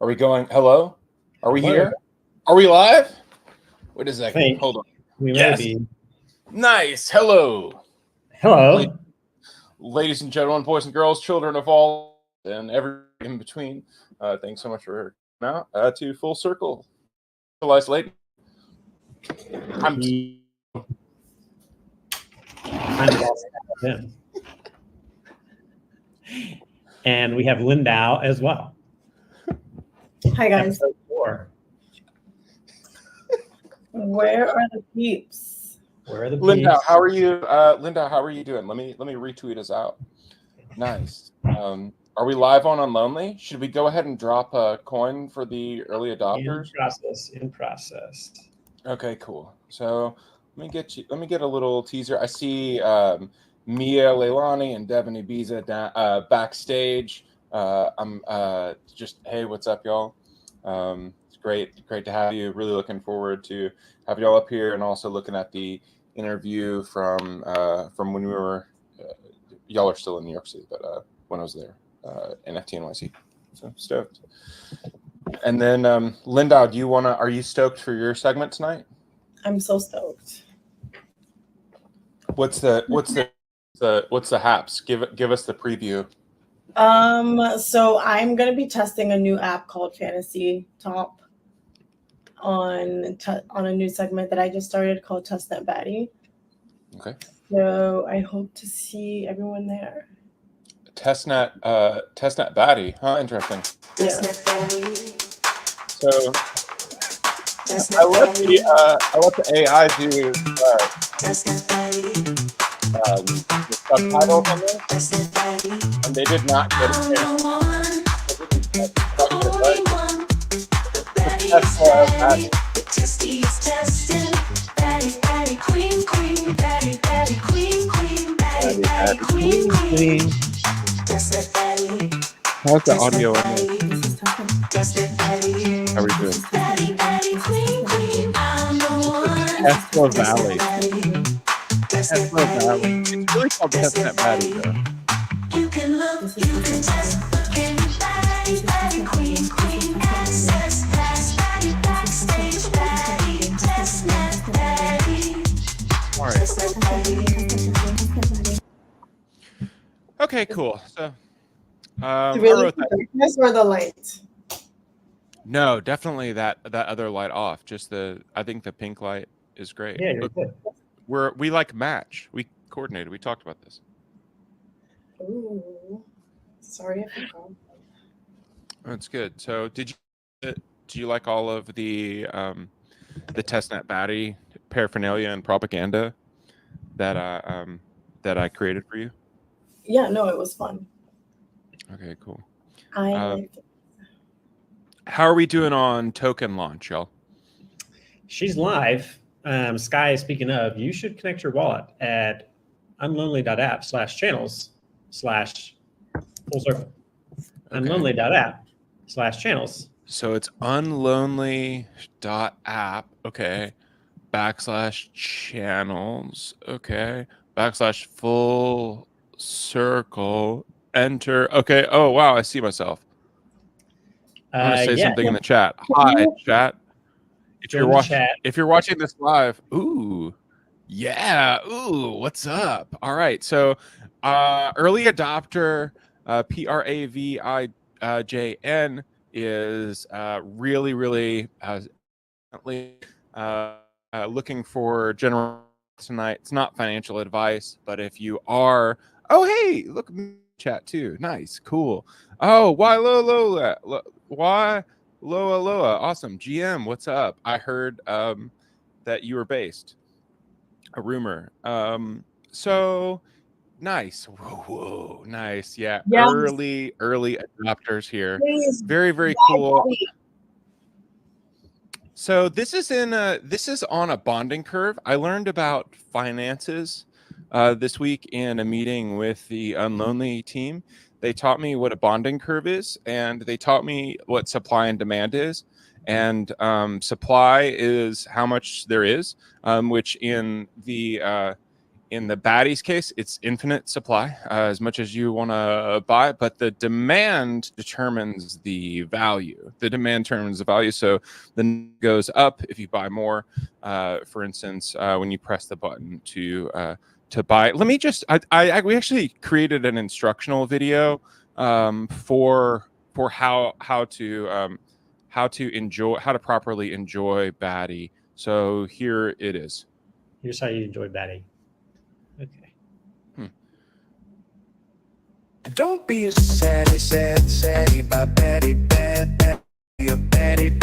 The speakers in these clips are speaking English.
Are we going? Hello? Are we Hello. here? Are we live? Wait a second. Think. Hold on. We Yes. may be. Nice. Hello. Hello. Ladies and gentlemen, boys and girls, children of all, and everything in between. Thanks so much for coming out to Full Circle. Civilized lady. I'm him. And we have Lindau as well. Hi guys. Episode 4. Where are the peeps? Where are the Linda, peeps? how are you? Linda, how are you doing? Let me retweet us out. Nice. Are we live on Unlonely? Should we go ahead and drop a coin for the early adopters? In process. Okay, cool. So let me get a little teaser. I see Mia, Lailani, and Devan Ibiza backstage. I'm just, hey, what's up, y'all? It's great to have you. Really looking forward to have y'all up here, and also looking at the interview from when we were. Y'all are still in New York City, but when I was there, NFT NYC. So stoked. And then Lindau, are you stoked for your segment tonight? I'm so stoked. What's the haps? Give us the preview. So I'm gonna be testing a new app called Fantasy Top on a new segment that I just started called Testnet Baddie. Okay. So I hope to see everyone there. Testnet Baddie, huh? Interesting. Yeah. So I let the AI do the subtitles on this, and they did not get it. How's the audio on this? How are we doing? Tesla Valley. Tesla Valley. It's really called Testnet Baddie, though. You can look, you can test, can you Baddie, Baddie, queen, queen, access, pass, Baddie, backstage, Baddie, Testnet, Baddie. All right. Okay, cool. So, I wrote that. Darkness or the light? No, definitely that other light off. I think the pink light is great. Yeah, you're good. We like match. We coordinated. We talked about this. Ooh. Sorry if I called. That's good. So do you like all of the Testnet Baddie paraphernalia and propaganda that I created for you? Yeah, no, it was fun. Okay, cool. I liked it. How are we doing on token launch, y'all? She's live. Sky, speaking of, you should connect your wallet at unlonely.app/channels/full-circle. Unlonely.app/channels. So it's unlonely.app, okay, /channels, okay, /full circle, enter, okay, oh, wow, I see myself. I'm going to say something in the chat. Hi, chat. If you're watching this live, ooh, yeah, ooh, what's up? All right, so early adopter PRAVIJN is really looking for general tonight. It's not financial advice, but if you are, oh hey, look, chat too, nice, cool. Oh, why Lola? Why Loa? Awesome. GM, what's up? I heard that you were based. A rumor. So nice. Whoa, nice. Yeah. Yes. Early adopters here. Please. Very cool. So this is on a bonding curve. I learned about finances this week in a meeting with the Unlonely team. They taught me what a bonding curve is, and they taught me what supply and demand is. And supply is how much there is, which in the in the Baddie's case, it's infinite supply, as much as you want to buy, but the demand determines the value. The demand determines the value, so the goes up if you buy more. For instance, when you press the button to buy. Let me just. We actually created an instructional video for how to properly enjoy Baddie. So here it is. Here's how you enjoy Baddie. Okay. Don't be a saddy, saddy, by Baddie, bad, you're Baddie,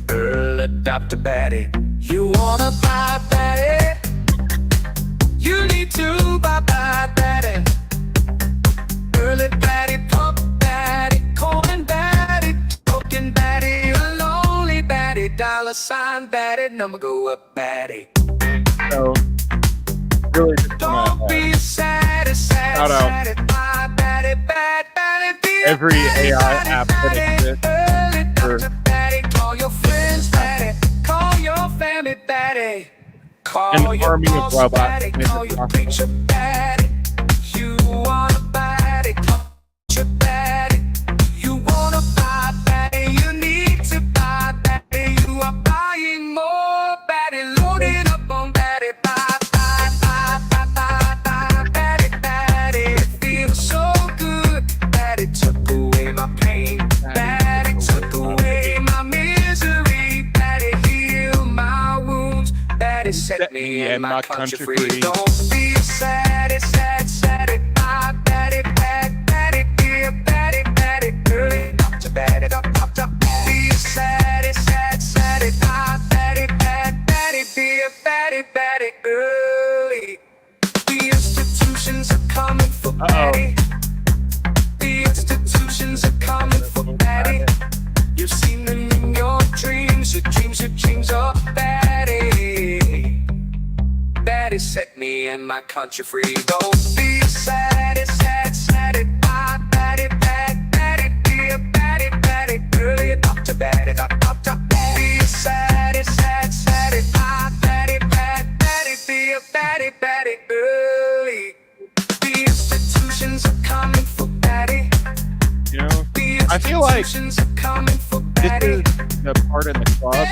girl, adopt a Baddie. You wanna buy Baddie? You need to buy Baddie. Early Baddie, pump Baddie, corn Baddie, token Baddie, a lonely Baddie, $sign Baddie, number go up Baddie. So really just Don't be sad, shout out every AI app that exists for call your friends Baddie, call your family Baddie, call an your army of boss robots. Baddie, call your preacher Baddie. You want a Baddie, call your Baddie. You want to buy Baddie, you need to buy Baddie. You are buying more Baddie, loading up on Baddie. Buy, buy, buy, buy, buy, buy Baddie, Baddie. It feels so good. Baddie took away my pain. Baddie took away my misery. Baddie healed my wounds. Baddie set me and my country free. Don't be sad, sad, buy Baddie, Baddie, be a Baddie, Baddie, early up to Baddie, up to be a sad, buy Baddie, Baddie, be a Baddie, Baddie, early. The institutions are coming for Baddie. The institutions are coming for Baddie. You've seen them in your dreams of Baddie. Baddie set me and my country free. Don't be sad, buy Baddie, Baddie, be a Baddie, Baddie, early up to Baddie, up to be a sad, buy Baddie, Baddie, be a Baddie, Baddie, early. The institutions are coming for Baddie. You know, I feel like this is the part in the club.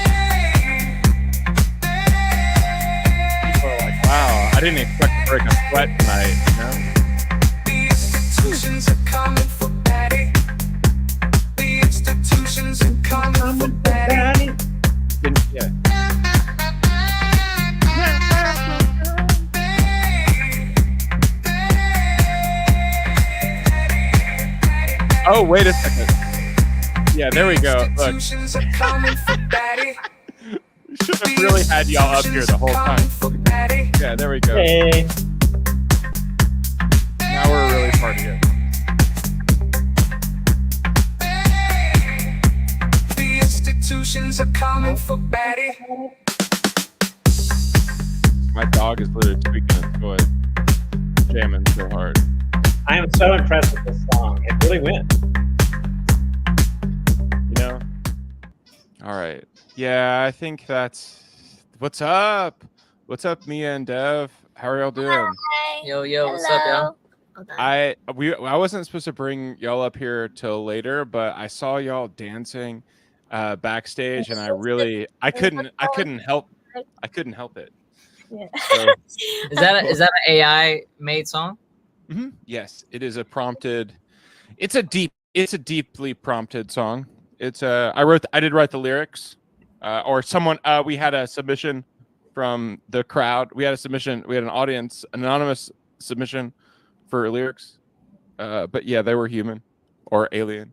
People are like, wow, I didn't expect to break a sweat tonight, you know? The institutions are coming for Baddie. The institutions are coming for Baddie. Yeah. Oh, wait a second. Yeah, there we go. Look, Institutions are coming for Baddie. we should have really had y'all up here the whole time. Yeah, there we go. Hey. Now we're really partying. The institutions are coming for Baddie. My dog is literally tweaking his foot, jamming so hard. I am so impressed with this song. It really went. You know? All right. Yeah, I think that's what's up. What's up, Mia and Dev? How are y'all doing? Hi. Yo, what's up, y'all? Hold on. I wasn't supposed to bring y'all up here till later, but I saw y'all dancing backstage, and I couldn't help it. Yeah. So, Is that an AI made song? yes, it is a prompted. It's a deeply prompted song. It's I did write the lyrics, or someone. We had a submission from the crowd. We had an audience, anonymous submission for lyrics. But yeah, they were human or alien.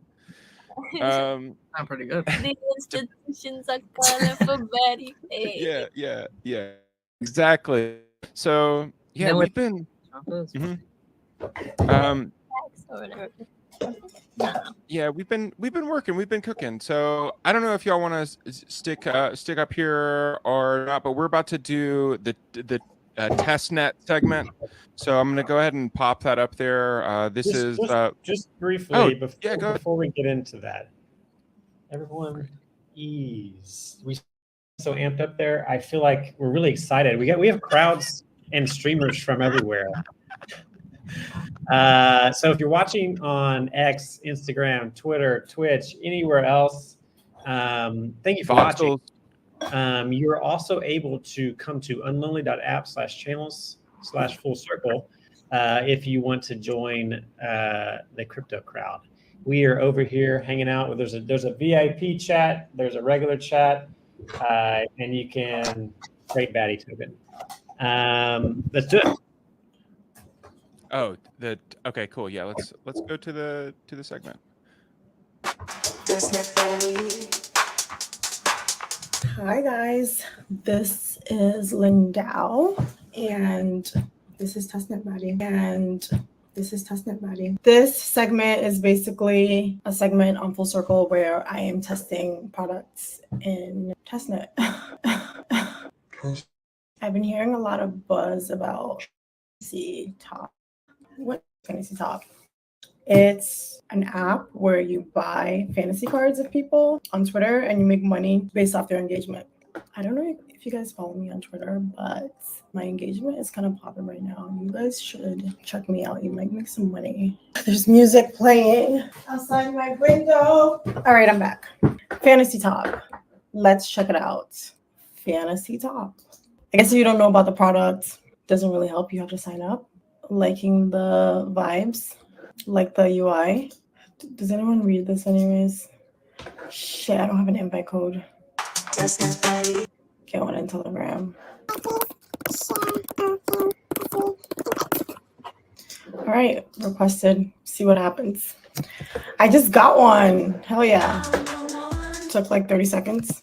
Sound pretty good. The institutions are calling for Baddie. Hey. Yeah, exactly. So yeah, Then we've been. Mhm. Or whatever. No. Yeah, we've been working, we've been cooking. So I don't know if y'all want to stick up here or not, but we're about to do the Testnet segment. So I'm gonna go ahead and pop that up there. Just briefly go before we get into that, everyone ease. We so amped up there. I feel like we're really excited. We have crowds and streamers from everywhere. So if you're watching on X, Instagram, Twitter, Twitch, anywhere else, thank you for watching. You're also able to come to unlonely.app/channels/full-circle if you want to join the crypto crowd. We are over here hanging out. There's a VIP chat. There's a regular chat, and you can create Baddie token. Let's do it. Oh, okay, cool. Yeah, let's go to the segment. Hi guys, this is Lindau, and this is Testnet Baddie, This segment is basically a segment on Full Circle where I am testing products in Testnet. I've been hearing a lot of buzz about Fantasy0x. What is Fantasy0x? It's an app where you buy fantasy cards of people on Twitter and you make money based off their engagement. I don't know if you guys follow me on Twitter, but my engagement is kind of popping right now. You guys should check me out. You might make some money. There's music playing outside my window. All right, I'm back. Fantasy0x. Let's check it out. Fantasy0x. I guess if you don't know about the product, it doesn't really help. You have to sign up. Liking the vibes. Like the UI. Does anyone read this anyways? Shit, I don't have an invite code. Get one in Telegram. All right, requested. See what happens. I just got one. Hell yeah. Took like 30 seconds.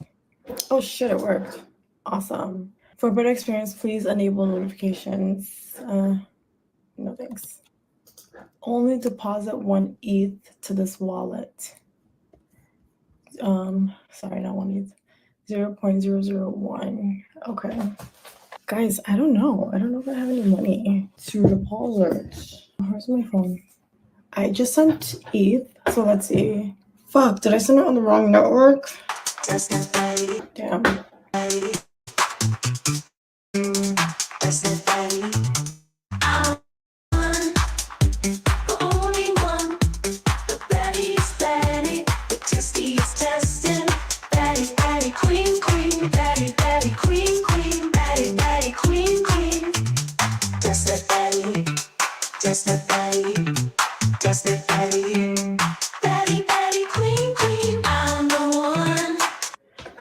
Oh shit, it worked. Awesome. For a better experience, please enable notifications. No thanks. Only deposit 1 ETH to this wallet. Sorry, not 1 ETH. 0.001. Okay. Guys, I don't know. I don't know if I have any money to deposit. Where's my phone? I just sent ETH, so let's see. Fuck, did I send it on the wrong network? Damn.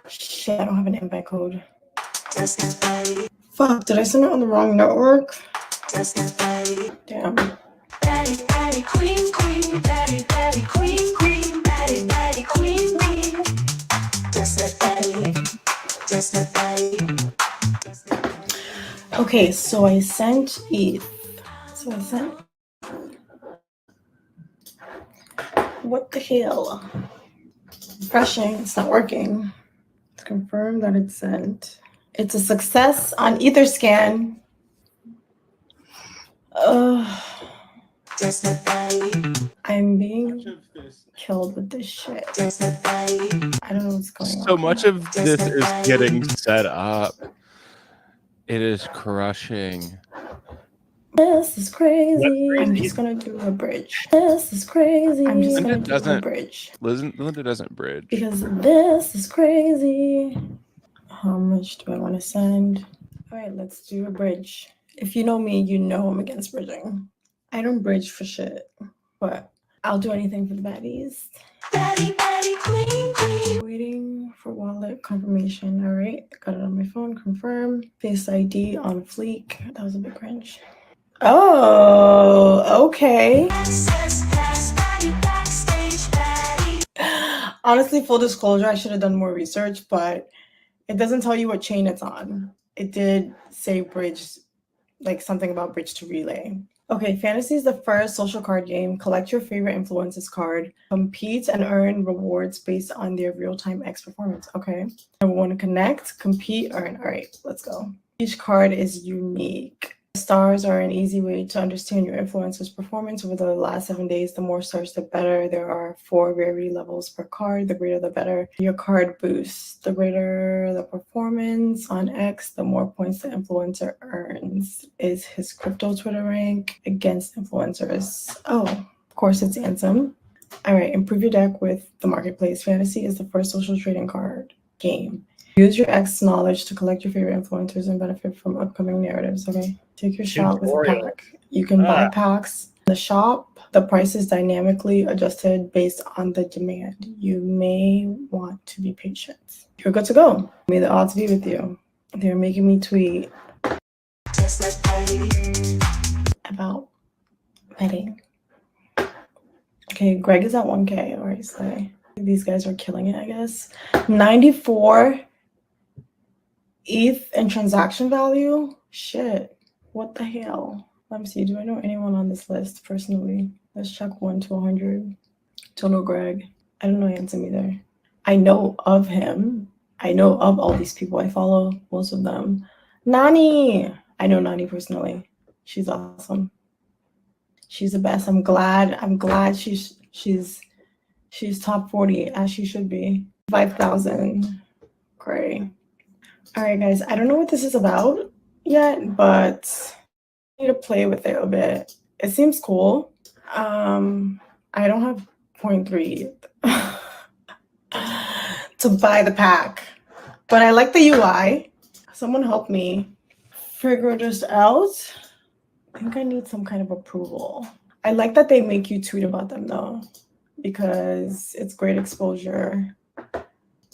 Shit, I don't have an invite code. Fuck, did I send it on the wrong network? Damn. Okay, so I sent ETH. What the hell? Refreshing, it's not working. Let's confirm that it's sent. It's a success on Etherscan. I'm being killed with this shit. I don't know what's going on. So much of this is getting set up. It is crushing. This is crazy. I'm just gonna do a bridge. This is crazy. I'm just gonna do a bridge. Linda doesn't bridge. Because this is crazy. How much do I want to send? All right, let's do a bridge. If you know me, you know I'm against bridging. I don't bridge for shit, but I'll do anything for the baddies. Baddie, queen. Waiting for wallet confirmation. All right, got it on my phone. Confirm. Face ID on fleek. That was a bit cringe. Oh, okay. Honestly, full disclosure, I should have done more research, but it doesn't tell you what chain it's on. It did say bridge, like something about bridge to relay. Okay, Fantasy is the first social card game. Collect your favorite influencers card. Compete and earn rewards based on their real-time X performance. Okay. I want to connect, compete, earn. All right, let's go. Each card is unique. Stars are an easy way to understand your influencer's performance over the last 7 days. The more stars, the better. There are 4 rarity levels per card. The greater, the better. Your card boosts. The greater the performance on X, the more points the influencer earns. Is his crypto Twitter rank against influencers? Oh, of course it's Ansem. All right, improve your deck with the marketplace. Fantasy is the first social trading card game. Use your X knowledge to collect your favorite influencers and benefit from upcoming narratives. Okay, take your shot with a Tutorial. pack. You can buy packs in the shop. The price is dynamically adjusted based on the demand. You may want to be patient. You're good to go. May the odds be with you. They're making me tweet about betting. Okay, Greg is at 1K. All right, so these guys are killing it, I guess. 94 ETH and transaction value? Shit. What the hell? Let me see. Do I know anyone on this list personally? Let's check 1 to 100. Don't know Greg. I don't know Ansem either. I know of him. I know of all these people. I follow most of them. Nani! I know Nani personally. She's awesome. She's the best. I'm glad she's top 40 as she should be. 5,000. Great. All right, guys. I don't know what this is about yet, but I need to play with it a bit. It seems cool. I don't have 0.3 to buy the pack, but I like the UI. Someone help me figure this out. I think I need some kind of approval. I like that they make you tweet about them though, because it's great exposure,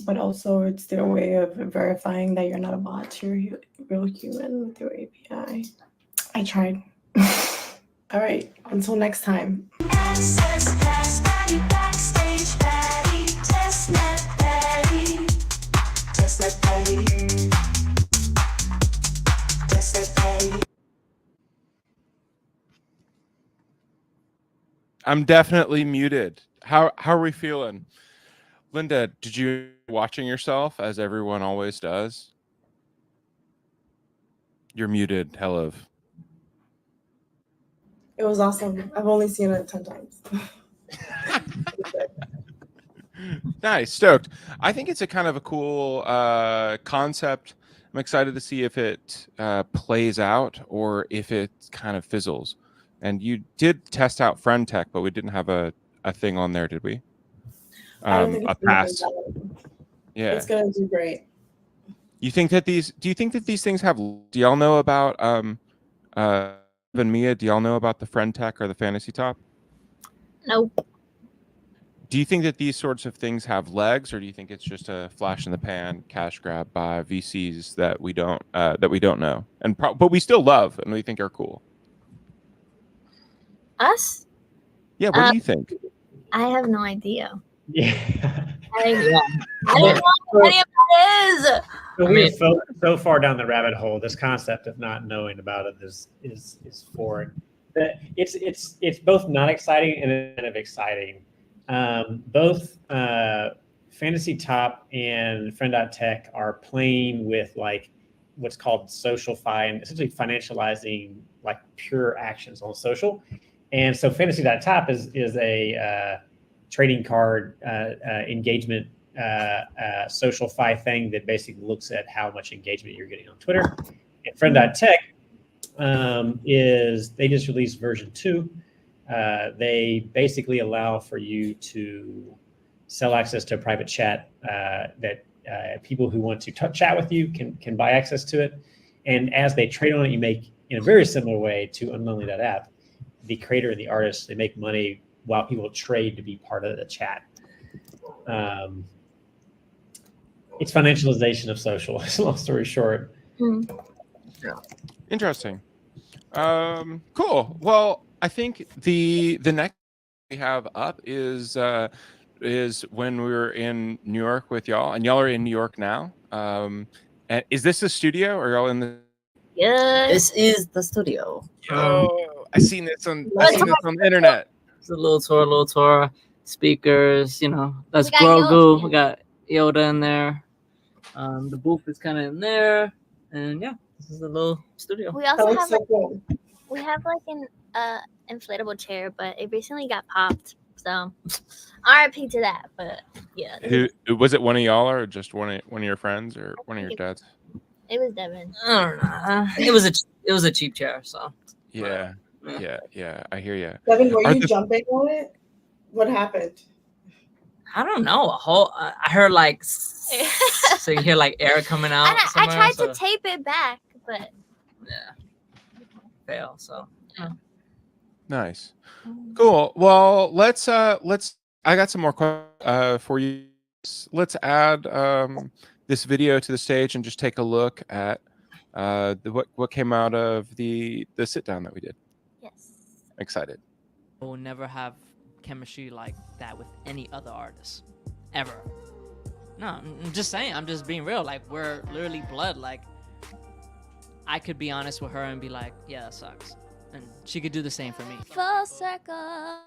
but also it's their way of verifying that you're not a bot, you're a real human with your API. I tried. All right, until next time. Access pass, Baddie, backstage, Baddie, Testnet, Baddie, Testnet, Baddie, Testnet, Baddie. I'm definitely muted. How are we feeling? Linda, did you watching yourself as everyone always does? You're muted, Hello. It was awesome. I've only seen it 10 times. Nice, stoked. I think it's a kind of a cool concept. I'm excited to see if it plays out or if it kind of fizzles. And you did test out Friend Tech, but we didn't have a thing on there, did we? I don't think A it's gonna pass. do bad. Yeah. It's gonna do great. You think that these? Do you think that these things have? Do y'all know about and Mia? Do y'all know about the Friend Tech or the Fantasy Top? Nope. Do you think that these sorts of things have legs, or do you think it's just a flash in the pan cash grab by VCs that we don't know, and but we still love and we think are cool? Us? Yeah. What do you think? I have no idea. Yeah. I don't know what any of that is. So we're so far down the rabbit hole. This concept of not knowing about it is foreign. It's both not exciting and kind of exciting. Both Fantasy Top and Friend.tech are playing with like what's called social-fi and essentially financializing like pure actions on social. And so Fantasy.top is a trading card engagement social-fi thing that basically looks at how much engagement you're getting on Twitter. And Friend.tech is they just released version 2. They basically allow for you to sell access to a private chat that people who want to chat with you can buy access to it. And as they trade on it, you make, in a very similar way to Unlonely.app, the creator and the artist, they make money while people trade to be part of the chat. It's financialization of social. Long story short. Yeah. Interesting. Cool. Well, I think the next we have up is when we're in New York with y'all, and y'all are in New York now. And is this a studio or y'all in the? Yeah. This is the studio. I seen this on the internet. It's a little tour, speakers, that's We got Grogu. Yoda. We got Yoda in there. The booth is kind of in there. And yeah, This is a little studio. We That also looks have so like cool. we have like an inflatable chair, but it recently got popped. So RIP to that. But yeah, Who was it? One of y'all or just one of your friends or one of your dads? it was Devan. I don't know. It was a cheap chair, so Yeah, Yeah. yeah. I hear you. Devin, were Are you the- jumping on it? What happened? I don't know. I heard like so you hear like air coming out. I somewhere, tried so, to tape it back, but fail. So Nice. Cool. Well, let's. I got some more questions for you. Let's add this video to the stage and just take a look at what came out of the sit down that we did. yes. Excited. I will never have chemistry like that with any other artist ever. No, I'm just saying. I'm just being real. Like, we're literally blood. Like, I could be honest with her and be like, yeah, that sucks. And she could do the same for me. Full circle.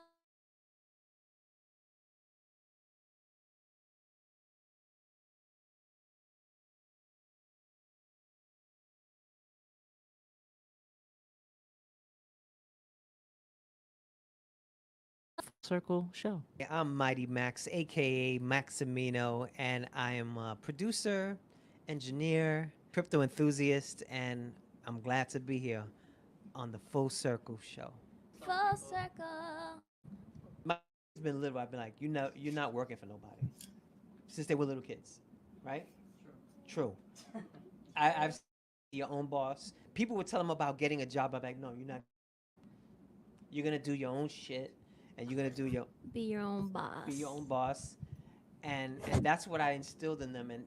Circle show. I'm Mighty Max, aka Maximino, and I am a producer, engineer, crypto enthusiast, and I'm glad to be here on the Full Circle Show. Full circle. It's been little. I've been like, you're not working for nobody since they were little kids, right? True. I've seen your own boss. People would tell them about getting a job. I'm like, no, you're not. You're gonna do your own shit, and you're gonna do your Be your own boss. be your own boss, and that's what I instilled in them. And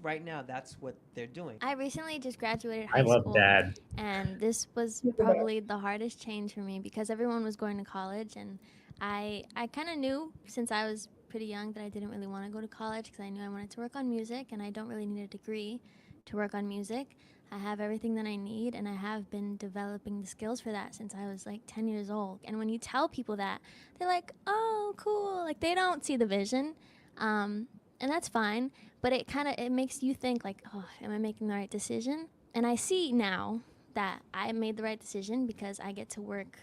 right now, that's what they're doing. I recently just graduated high I love school. Dad. And this was probably the hardest change for me because everyone was going to college, and I kind of knew since I was pretty young that I didn't really want to go to college because I knew I wanted to work on music, and I don't really need a degree to work on music. I have everything that I need, and I have been developing the skills for that since I was like 10 years old. And when you tell people that, they're like, oh, cool. Like, they don't see the vision. And that's fine, but it makes you think like, oh, am I making the right decision? And I see now that I made the right decision because I get to work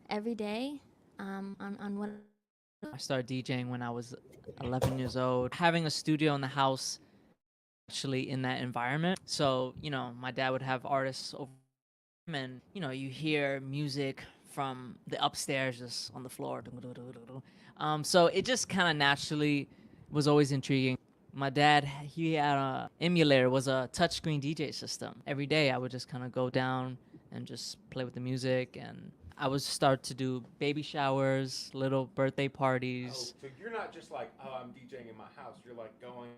every day on what. I started DJing when I was 11 years old. Having a studio in the house, actually in that environment. So, my dad would have artists over and, you hear music from the upstairs just on the floor. So it just kind of naturally was always intriguing. My dad, he had a emulator, was a touchscreen DJ system. Every day I would just kind of go down and just play with the music, and I would start to do baby showers, little birthday parties. so you're not just like, oh, I'm DJing in my house. You're like going.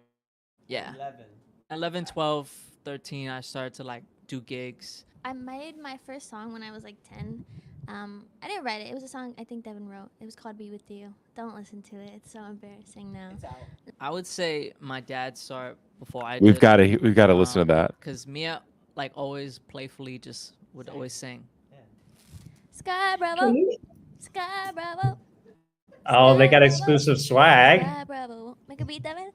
Yeah. 11. 11, 12, 13, I started to like do gigs. I made my first song when I was like 10. I didn't write it. It was a song I think Devan wrote. It was called Be With You. Don't listen to it. It's so embarrassing now. It's out. I would say my dad started before I did. We've got to listen to that. Because Mia, like, always playfully just would always sing. Sky Bravo. Sky Bravo. Oh, they got exclusive swag. Sky Bravo. Make a beat, Devan.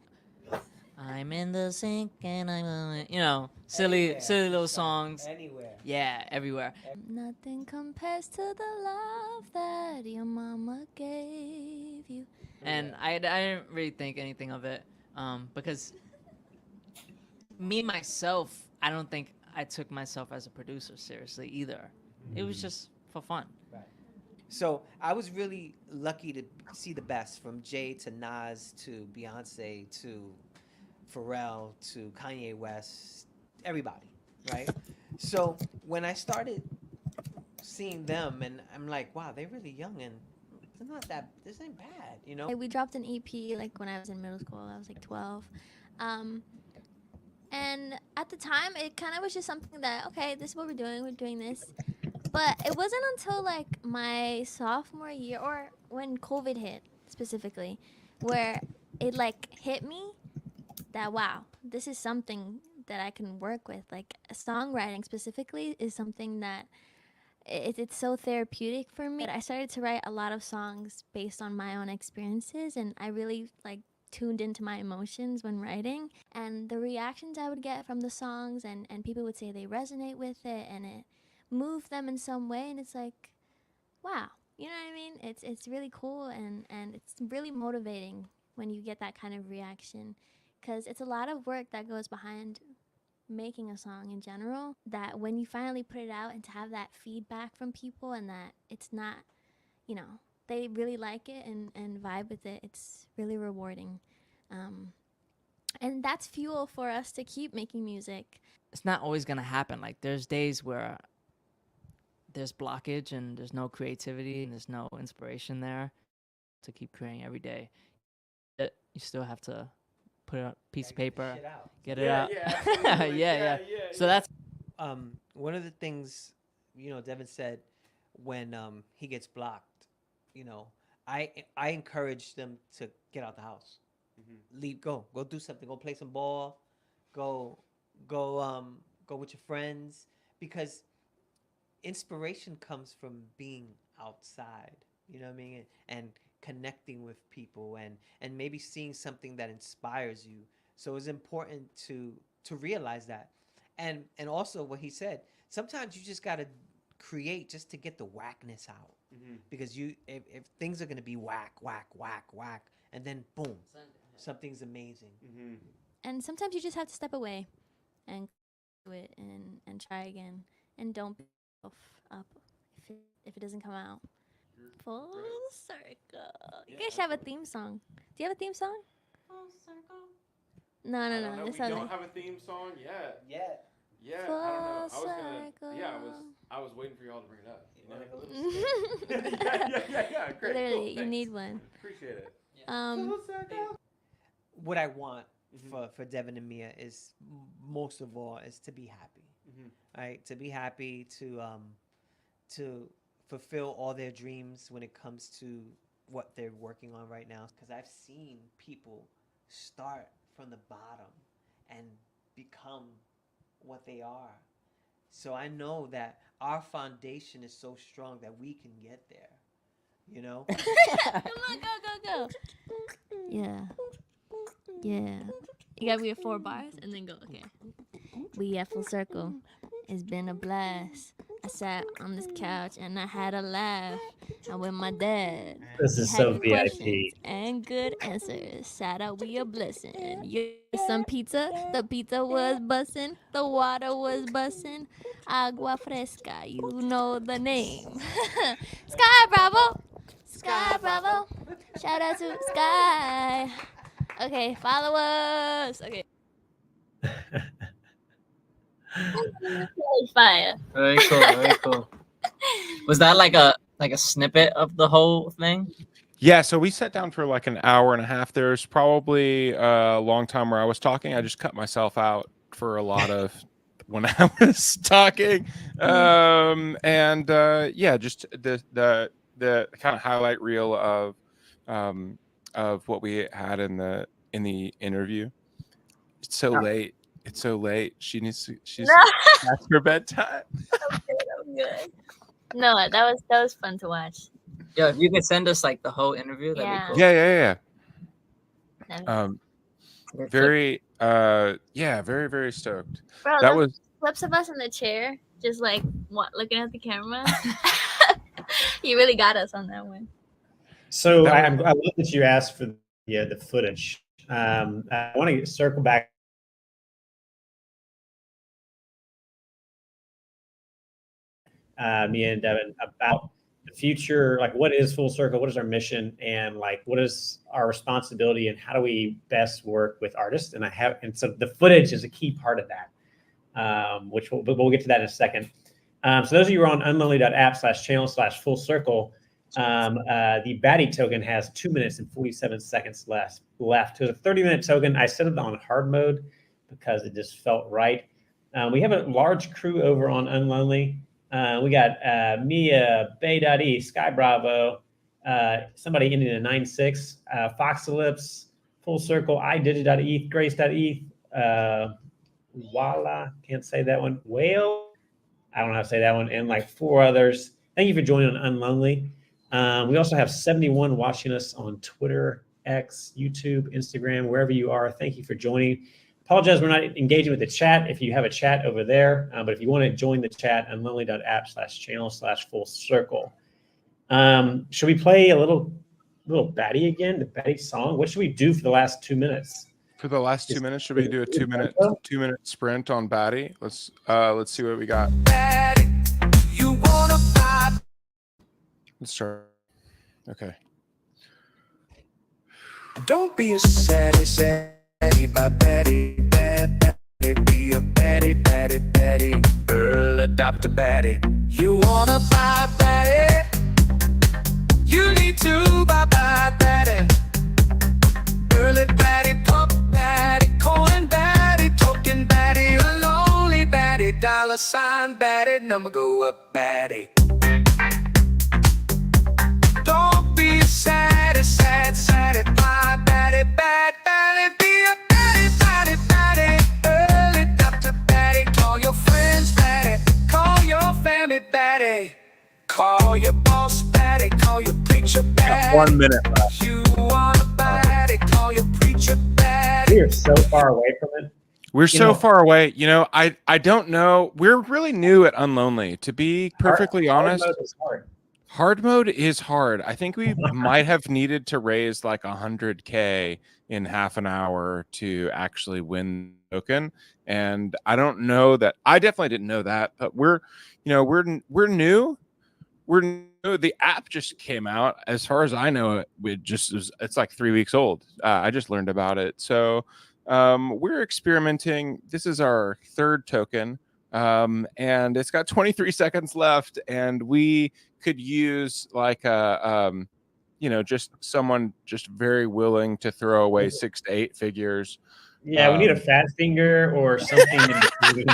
I'm in the sink and I'm, silly little songs. Anywhere. Yeah, everywhere. Nothing compares to the love that your mama gave you. And I didn't really think anything of it, because me myself, I don't think I took myself as a producer seriously either. It was just for fun. So I was really lucky to see the best, from Jay to Nas to Beyonce to Pharrell to Kanye West, everybody, right? So when I started seeing them, and I'm like, wow, they're really young, and it's not that, this ain't bad, We dropped an EP like when I was in middle school. I was like 12. And at the time, it kind of was just something that, okay, this is what we're doing this. But it wasn't until like my sophomore year, or when COVID hit specifically, where it like hit me that, wow, this is something that I can work with. Like, songwriting specifically is something that it's so therapeutic for me. I started to write a lot of songs based on my own experiences, and I really like tuned into my emotions when writing, and the reactions I would get from the songs, and people would say they resonate with it and it moved them in some way, and it's like, wow, you know what I mean? It's really cool, and it's really motivating when you get that kind of reaction, because it's a lot of work that goes behind making a song in general, that when you finally put it out and to have that feedback from people, and that it's not, you know, they really like it and vibe with it, it's really rewarding. And that's fuel for us to keep making music. It's not always gonna happen. Like there's days where there's blockage and there's no creativity and there's no inspiration there to keep creating every day. You still have to put it on a piece of paper, get it out. Yeah. So that's One of the things, Devan said when he gets blocked, I encourage them to get out the house, leave, go do something, go play some ball, go with your friends, because inspiration comes from being outside. You know what I mean? And connecting with people, and maybe seeing something that inspires you. So it's important to realize that, and also what he said. Sometimes you just gotta create just to get the whackness out, because if things are gonna be whack, and then boom, something's amazing. And sometimes you just have to step away and do it and try again, and don't beat yourself up if it doesn't come out. Full circle. You guys should have a theme song. Do you have a theme song? Full circle. No. We This sounds don't like have a theme song yet. Yeah. Yeah, Full I don't know. circle. I was waiting for y'all to bring it up. Like a little Yeah. Great. Literally, Cool, you thanks. need one. Appreciate it. What I want for Devan and Mia is most of all is to be happy, right? To be happy, to fulfill all their dreams when it comes to what they're working on right now. Because I've seen people start from the bottom and become what they are. So I know that our foundation is so strong that we can get there. Come on, go. Yeah. You gotta be at 4 bars and then go. Okay. We at Full Circle. It's been a blast. I sat on this couch and I had a laugh. I'm with my dad. This is Had so good VIP. questions and good answers. Shout out, we a blessing. You some pizza? The pizza was bussin'. The water was bussin'. Agua fresca, you know the name. Sky Bravo. Shout out to Sky. Okay, follow us. Okay. fire. Very cool. Was that like a snippet of the whole thing? Yeah, so we sat down for like an hour and a half. There's probably a long time where I was talking. I just cut myself out for a lot of when I was talking. Just the kind of highlight reel of what we had in the interview. It's so late. She's past her bedtime. Good. No, that was fun to watch. Yo, if you could send us like the whole interview, that'd be cool. Yeah. That'd Very, very stoked. Bro, That was clips of us in the chair, just like looking at the camera. You really got us on that one. So I love that you asked for the footage. I want to circle back. Me and Devan about the future, like what is Full Circle, what is our mission, and like what is our responsibility, and how do we best work with artists? And so the footage is a key part of that, which we'll get to that in a second. So those of you who are on unlonely.app/channel/Full Circle, the Baddie token has 2 minutes and 47 seconds left. So it's a 30-minute token. I set it on hard mode because it just felt right. We have a large crew over on Unlonely. We got Mia, Baddie, Sky Bravo, somebody ending in 96, Foxalypse, Full Circle, iDigit.eth, Grace.eth, Walla, can't say that one, Whale, I don't know how to say that one, and like 4 others. Thank you for joining on Unlonely. We also have 71 watching us on Twitter X, YouTube, Instagram, wherever you are. Thank you for joining. Apologize, we're not engaging with the chat. If you have a chat over there, but if you want to join the chat, unlonely.app/channel/full circle. Should we play a little Baddie again? The Baddie song. What should we do for the last 2 minutes? For the last 2 minutes, should we do a 2 minute sprint on Baddie? Let's see what we got. Baddie, you wanna buy. Let's start. Okay. Don't be a saddy, saddy, my Baddie, Baddie, be a Baddie, Baddie, Baddie, girl, adopt a Baddie. You wanna buy Baddie? You need to buy Baddie. Early Baddie, pump Baddie, coin Baddie, token Baddie, a lonely Baddie, $ Baddie, number go up Baddie. Don't be sad, sad, sad, buy Baddie, bad Baddie, be a Baddie, Baddie, Baddie, early Dr. Baddie, call your friends Baddie, call your family Baddie, call your boss Baddie, call your preacher Baddie. 1 minute left. You want a Baddie, call your preacher Baddie. We are so far away from it. We're so far away. You know, I don't know. We're really new at Unlonely. To be perfectly honest, Hard mode is hard. hard mode is hard. I think we might have needed to raise like 100K in half an hour to actually win the token. And I don't know that. I definitely didn't know that. But we're new. We're new. The app just came out. As far as I know, it's like 3 weeks old. I just learned about it. So we're experimenting. This is our third token, and it's got 23 seconds left, and we could use like just someone just very willing to throw away 6 to 8 figures. Yeah, we need a fat finger or something in between.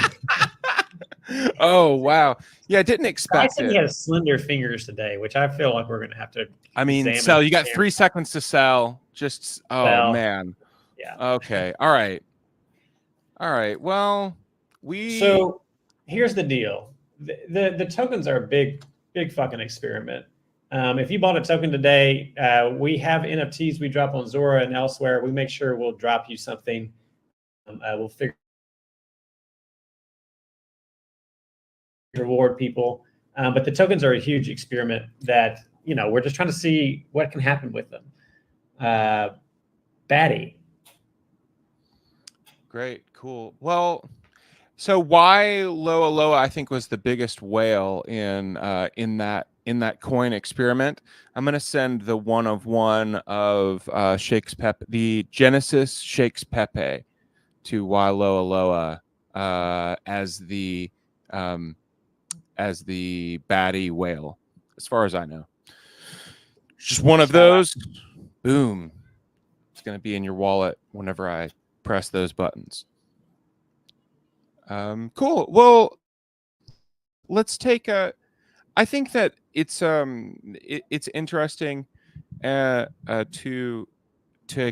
Oh wow! Yeah, I didn't expect I said it. he has slender fingers today, which I feel like we're going to have to. I mean, examine sell. You got the 3 seconds to sell. Just Sell. man. Yeah. Okay. All right. Well, So here's the deal: the tokens are a big fucking experiment. If you bought a token today, we have NFTs we drop on Zora and elsewhere. We make sure we'll drop you something. We'll figure reward people, but the tokens are a huge experiment that we're just trying to see what can happen with them. Baddie. Great, cool. Well, so why Loa Loa I think was the biggest whale in that coin experiment. I'm gonna send the one of Shakes Pepe, the Genesis Shakes Pepe, to why Loa Loa as the Baddie whale, as far as I know. Just one of those. Boom. It's gonna be in your wallet whenever I press those buttons. Cool. Well, let's take a. I think that it's interesting to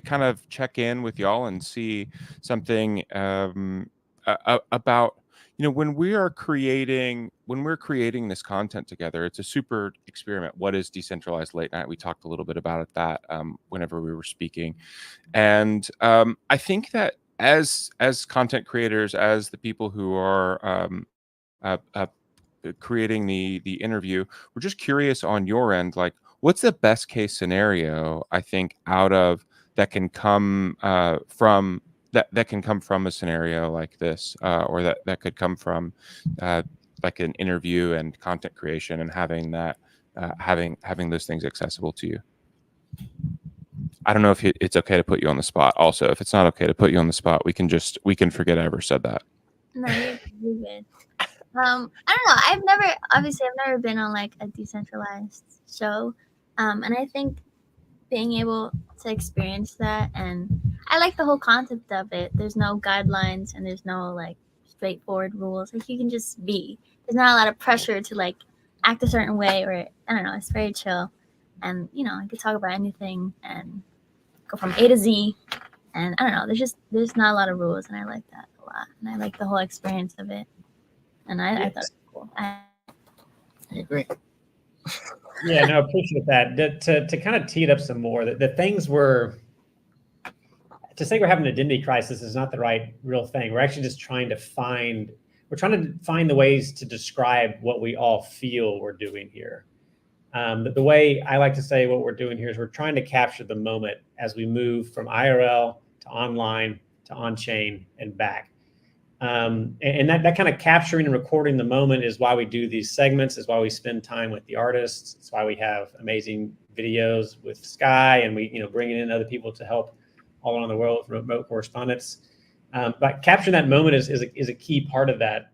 kind of check in with y'all and see something about when we're creating this content together. It's a super experiment. What is decentralized late night? We talked a little bit about that whenever we were speaking, and I think that as content creators, as the people who are creating the interview, we're just curious on your end, like what's the best case scenario I think out of that can come from that can come from a scenario like this, or that could come from like an interview and content creation and having that having those things accessible to you. I don't know if it's okay to put you on the spot. Also, if it's not okay to put you on the spot, we can forget I ever said that. No, you're good. I don't know. I've never been on like a decentralized show, and I think being able to experience that, and I like the whole concept of it. There's no guidelines and there's no like straightforward rules. Like you can just be. There's not a lot of pressure to like act a certain way, or I don't know. It's very chill, and I could talk about anything and go from A to Z, and I don't know. There's not a lot of rules, and I like that a lot, and I like the whole experience of it, and I thought it was cool. I agree. Yeah, no, appreciate that. To kind of tee it up some more, the things we're to say we're having an identity crisis is not the right real thing. We're actually just trying to find the ways to describe what we all feel we're doing here. The way I like to say what we're doing here is we're trying to capture the moment as we move from IRL to online to on-chain and back. And that kind of capturing and recording the moment is why we do these segments, is why we spend time with the artists. It's why we have amazing videos with Sky, and we bringing in other people to help all around the world with remote correspondence. But capturing that moment is a key part of that.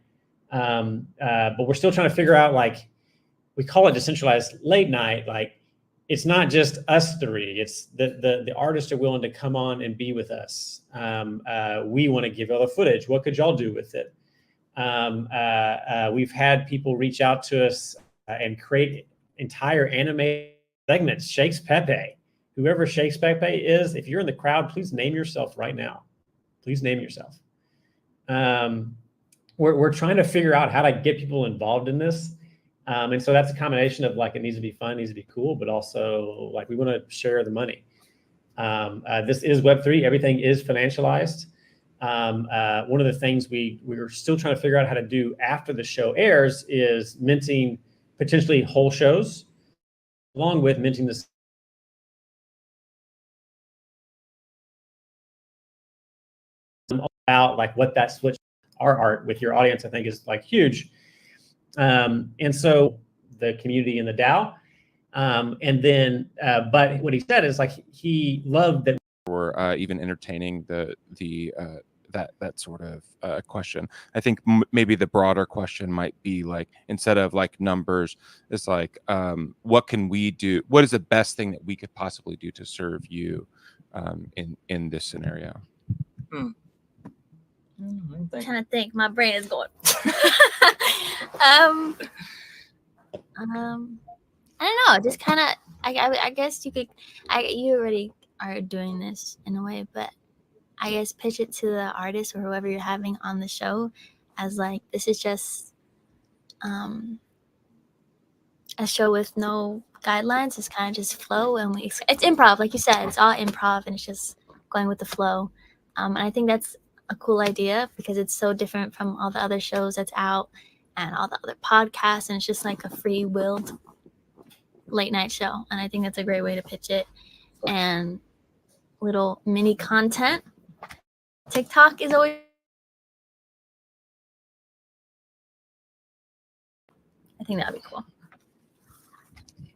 But we're still trying to figure out, like, we call it decentralized late night. Like, it's not just us three. It's the artists are willing to come on and be with us. We want to give all the footage. What could y'all do with it? We've had people reach out to us and create entire anime segments. Shakes Pepe, whoever Shakes Pepe is, if you're in the crowd, please name yourself right now. Please name yourself. We're trying to figure out how to get people involved in this. And so that's a combination of, like, it needs to be fun, needs to be cool, but also, like, we want to share the money. This is Web3. Everything is financialized. One of the things we're still trying to figure out how to do after the show airs is minting potentially whole shows, along with minting this. About, like, what that switch our art with your audience, I think, is, like, huge. And so the community in the DAO, and then, but what he said is, like, he loved that we're even entertaining that sort of question. I think maybe the broader question might be, like, instead of, like, numbers, it's like, what can we do? What is the best thing that we could possibly do to serve you in this scenario? I'm trying to think. My brain is going. I don't know. Just kind of. I guess you could. You already are doing this in a way, but I guess pitch it to the artist or whoever you're having on the show as, like, this is just a show with no guidelines. It's kind of just flow, and it's improv, like you said. It's all improv, and it's just going with the flow. And I think that's a cool idea because it's so different from all the other shows that's out and all the other podcasts, and it's just like a free-willed late night show. And I think that's a great way to pitch it. And little mini content. TikTok is always. I think that'd be cool.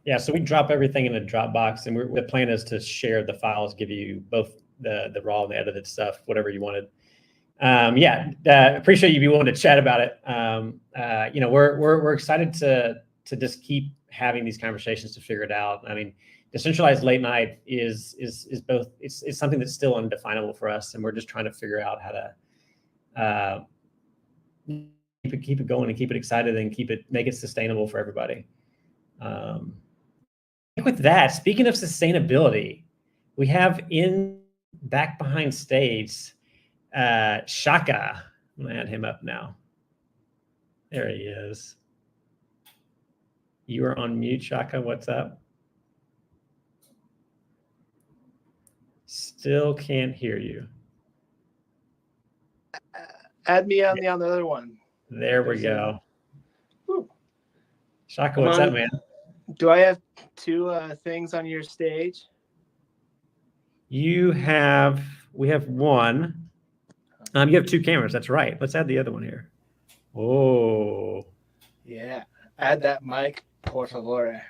Yeah, so we drop everything in a Dropbox, and the plan is to share the files, give you both the raw and the edited stuff, whatever you wanted. Appreciate you be willing to chat about it. We're excited to just keep having these conversations to figure it out. I mean, decentralized late night is both. It's something that's still undefinable for us, and we're just trying to figure out how to keep it going and keep it excited and make it sustainable for everybody. With that, speaking of sustainability, we have back behind stage. Shaka. I'm gonna add him up now. There he is. You are on mute, Shaka. What's up? Still can't hear you. Add me on the other one. There we go. Shaka, what's up, man? Do I have two things on your stage? We have one. You have two cameras. That's right. Let's add the other one here. Oh. Yeah. Add that mic, por favor.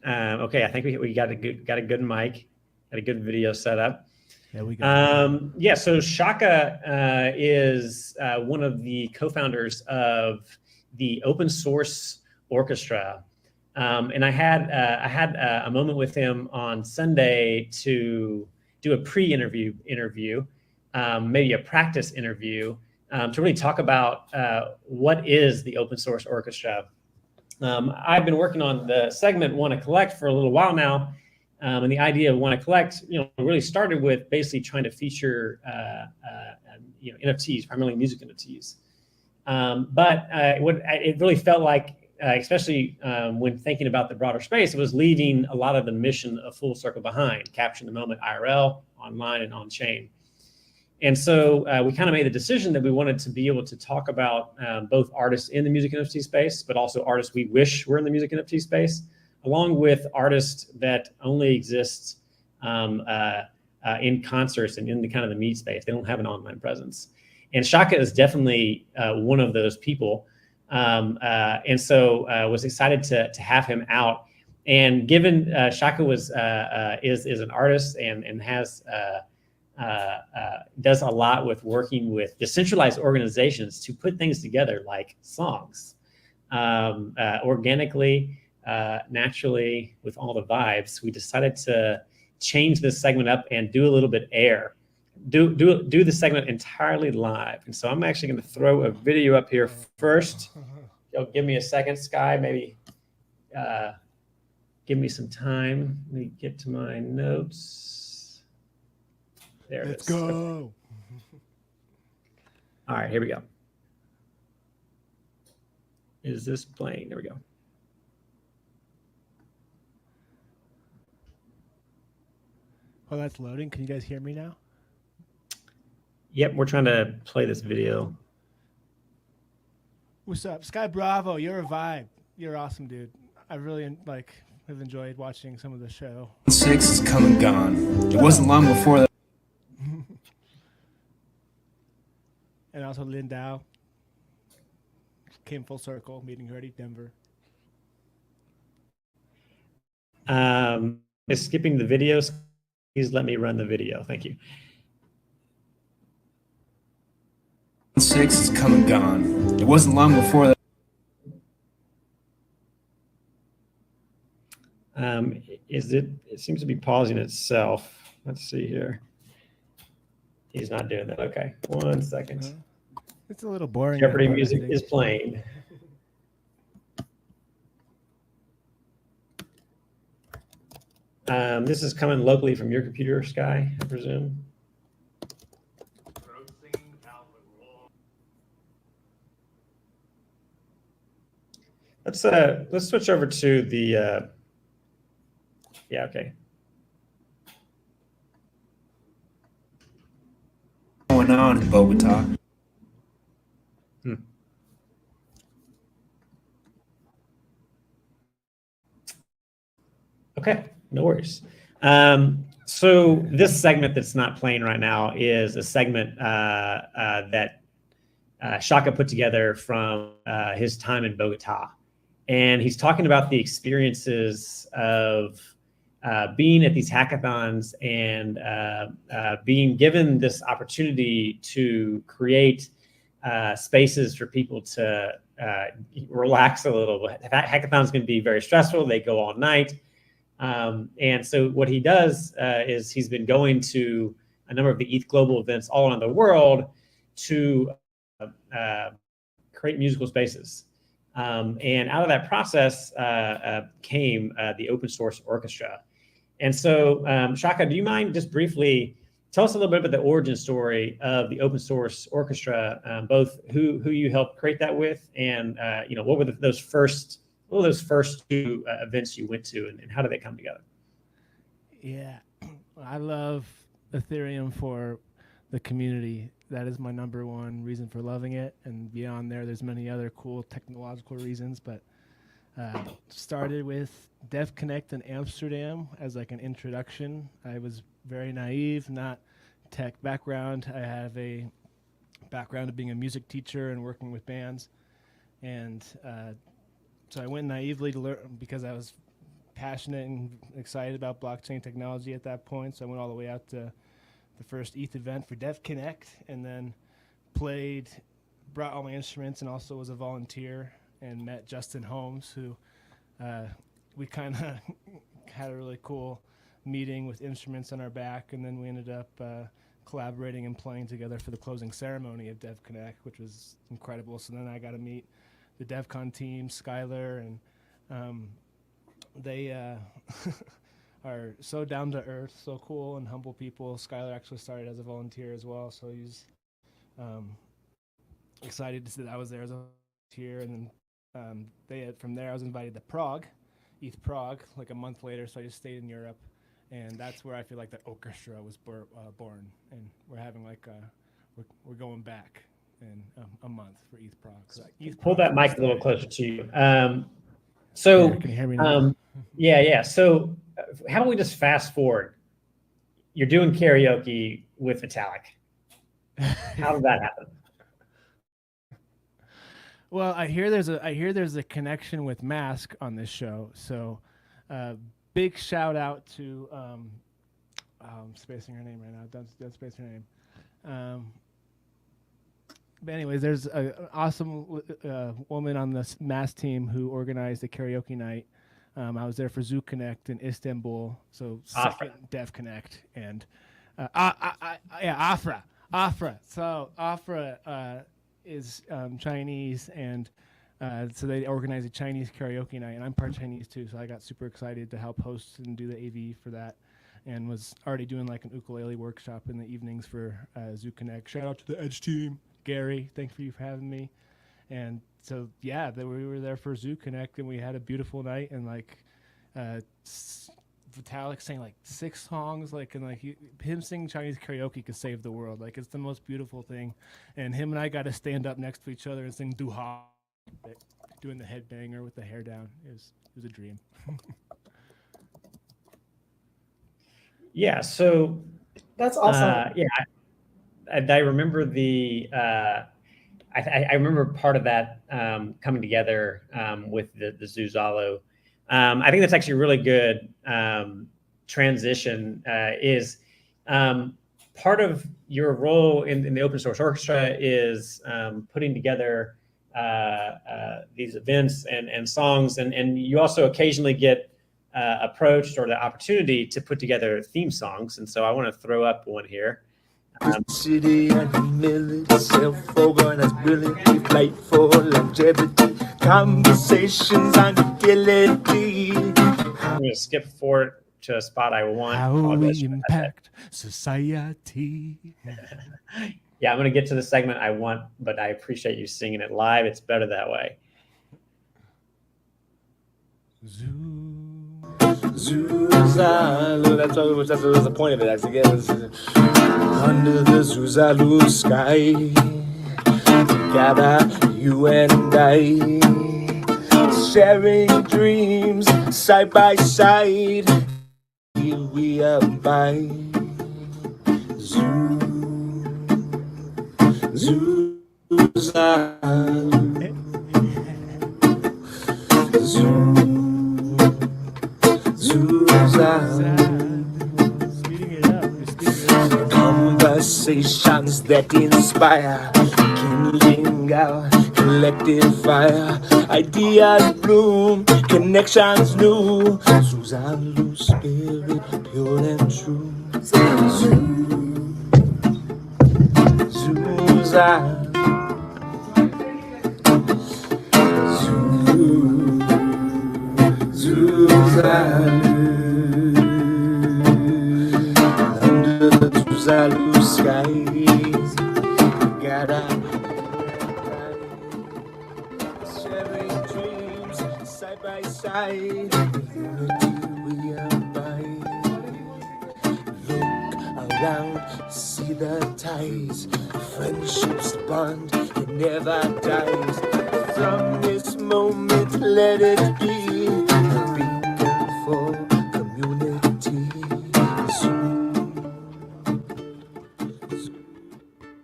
Okay, I think we got a good mic, got a good video set up. There we go. So Shaka is one of the co-founders of the Open Source Orchestra, and I had a moment with him on Sunday to do a pre-interview, maybe a practice interview, to really talk about what is the Open Source Orchestra. I've been working on the segment Want to Collect for a little while now, and the idea of Want to Collect, really started with basically trying to feature, NFTs, primarily music NFTs. But it really felt like especially when thinking about the broader space, it was leaving a lot of the mission of Full Circle behind, capturing the moment IRL, online, and on chain. And so we kind of made the decision that we wanted to be able to talk about both artists in the music NFT space, but also artists we wish were in the music NFT space, along with artists that only exist in concerts and in the kind of the meet space. They don't have an online presence. And Shaka is definitely one of those people. And so was excited to have him out. And given Shaka is an artist and has does a lot with working with decentralized organizations to put things together like songs organically, naturally, with all the vibes, we decided to change this segment up and do a little bit do the segment entirely live. And so I'm actually going to throw a video up here first. You'll give me a second, Sky, maybe give me some time. Let me get to my notes. There it is. Let's go. All right, here we go. Is this playing? There we go. Well, that's loading. Can you guys hear me now? Yep, we're trying to play this video. What's up, Sky Bravo? You're a vibe. You're awesome, dude. I really have enjoyed watching some of the show. 6 is come and gone. It wasn't long before that. And also Lindau came full circle, meeting her at Denver. Is skipping the videos. Please let me run the video. Thank you. 6 is come and gone. It wasn't long before that. It seems to be pausing itself. Let's see here. He's not doing that. Okay, 1 second. It's a little boring. Jeopardy music is playing. This is coming locally from your computer, Sky, I presume. Let's switch over to the yeah, okay. Going on in Bogota. Okay, no worries. So this segment that's not playing right now is a segment that Shaka put together from his time in Bogota. And he's talking about the experiences of being at these hackathons and being given this opportunity to create spaces for people to relax a little bit. Hackathons can be very stressful. They go all night. And so what he does is he's been going to a number of the ETH Global events all around the world to create musical spaces. And out of that process came the open source orchestra. And so, Shaka, do you mind just briefly tell us a little bit about the origin story of the open source orchestra, both who you helped create that with, and what were those first 2 events you went to, and how did they come together? Yeah, I love Ethereum for the community. That is my #1 reason for loving it. And beyond there's many other cool technological reasons, but started with Dev Connect in Amsterdam as like an introduction. I was very naive, not tech background. I have a background of being a music teacher and working with bands. And so I went naively to learn because I was passionate and excited about blockchain technology at that point. So I went all the way out to the first ETH event for Dev Connect, and then brought all my instruments, and also was a volunteer and met Justin Holmes, who we kind of had a really cool meeting with instruments on our back, and then we ended up collaborating and playing together for the closing ceremony of Dev Connect, which was incredible. So then I got to meet the DevCon team, Skylar, and they are so down to earth, so cool and humble people. Skylar actually started as a volunteer as well, so he's excited to see that I was there as a volunteer. And then from there I was invited to Prague, ETH Prague, like a month later. So I just stayed in Europe, and that's where I feel like the orchestra was born. And we're having like we're going back in a month for ETH Prague. So Pull that mic a little closer to you. So can you hear me now? yeah. So how about we just fast forward? You're doing karaoke with Vitalik. How did that happen? Well, I hear there's a connection with Mask on this show. So big shout out to I'm spacing her name right now. Don't space her name. But anyways, there's an awesome woman on the Mask team who organized a karaoke night. I was there for Zoo Connect in Istanbul, so second Dev Connect, and Afra. So Afra is Chinese, and so they organized a Chinese karaoke night, and I'm part Chinese too, so I got super excited to help host and do the AV for that, and was already doing like an ukulele workshop in the evenings for Zoo Connect. Shout out to the Edge team, Gary. Thanks for you for having me. And so yeah, we were there for Zoo Connect, and we had a beautiful night, and like Vitalik sang like 6 songs, like, and like him singing Chinese karaoke could save the world. Like, it's the most beautiful thing. And him and I got to stand up next to each other and sing Duha, doing the headbanger with the hair down. It was a dream. Yeah. So That's awesome. yeah, I remember the. I remember part of that coming together with the Zuzalo. I think that's actually a really good transition. Is part of your role in the open source orchestra is putting together these events and songs, and you also occasionally get approached or the opportunity to put together theme songs. And so I want to throw up one here. City and the mill itself, organized brilliantly, fight for longevity, conversations on utility. I'm going to skip forward to a spot I want. How we impact society. Yeah, I'm going to get to the segment I want, but I appreciate you singing it live. It's better that way. Zuzalu, that's the point of it, actually. Under the Zuzalu sky, together, you and I, sharing dreams side by side. Here we abide. Conversations that inspire, kindling our collective fire. Ideas bloom, connections new. Suzalu spirit, pure and true. Suzalu. Under the Zuzalu skies, together, sharing dreams side by side. Unity we abide. Look around, see the ties. Friendships bond, it never dies. From this moment, let it be a beacon for community.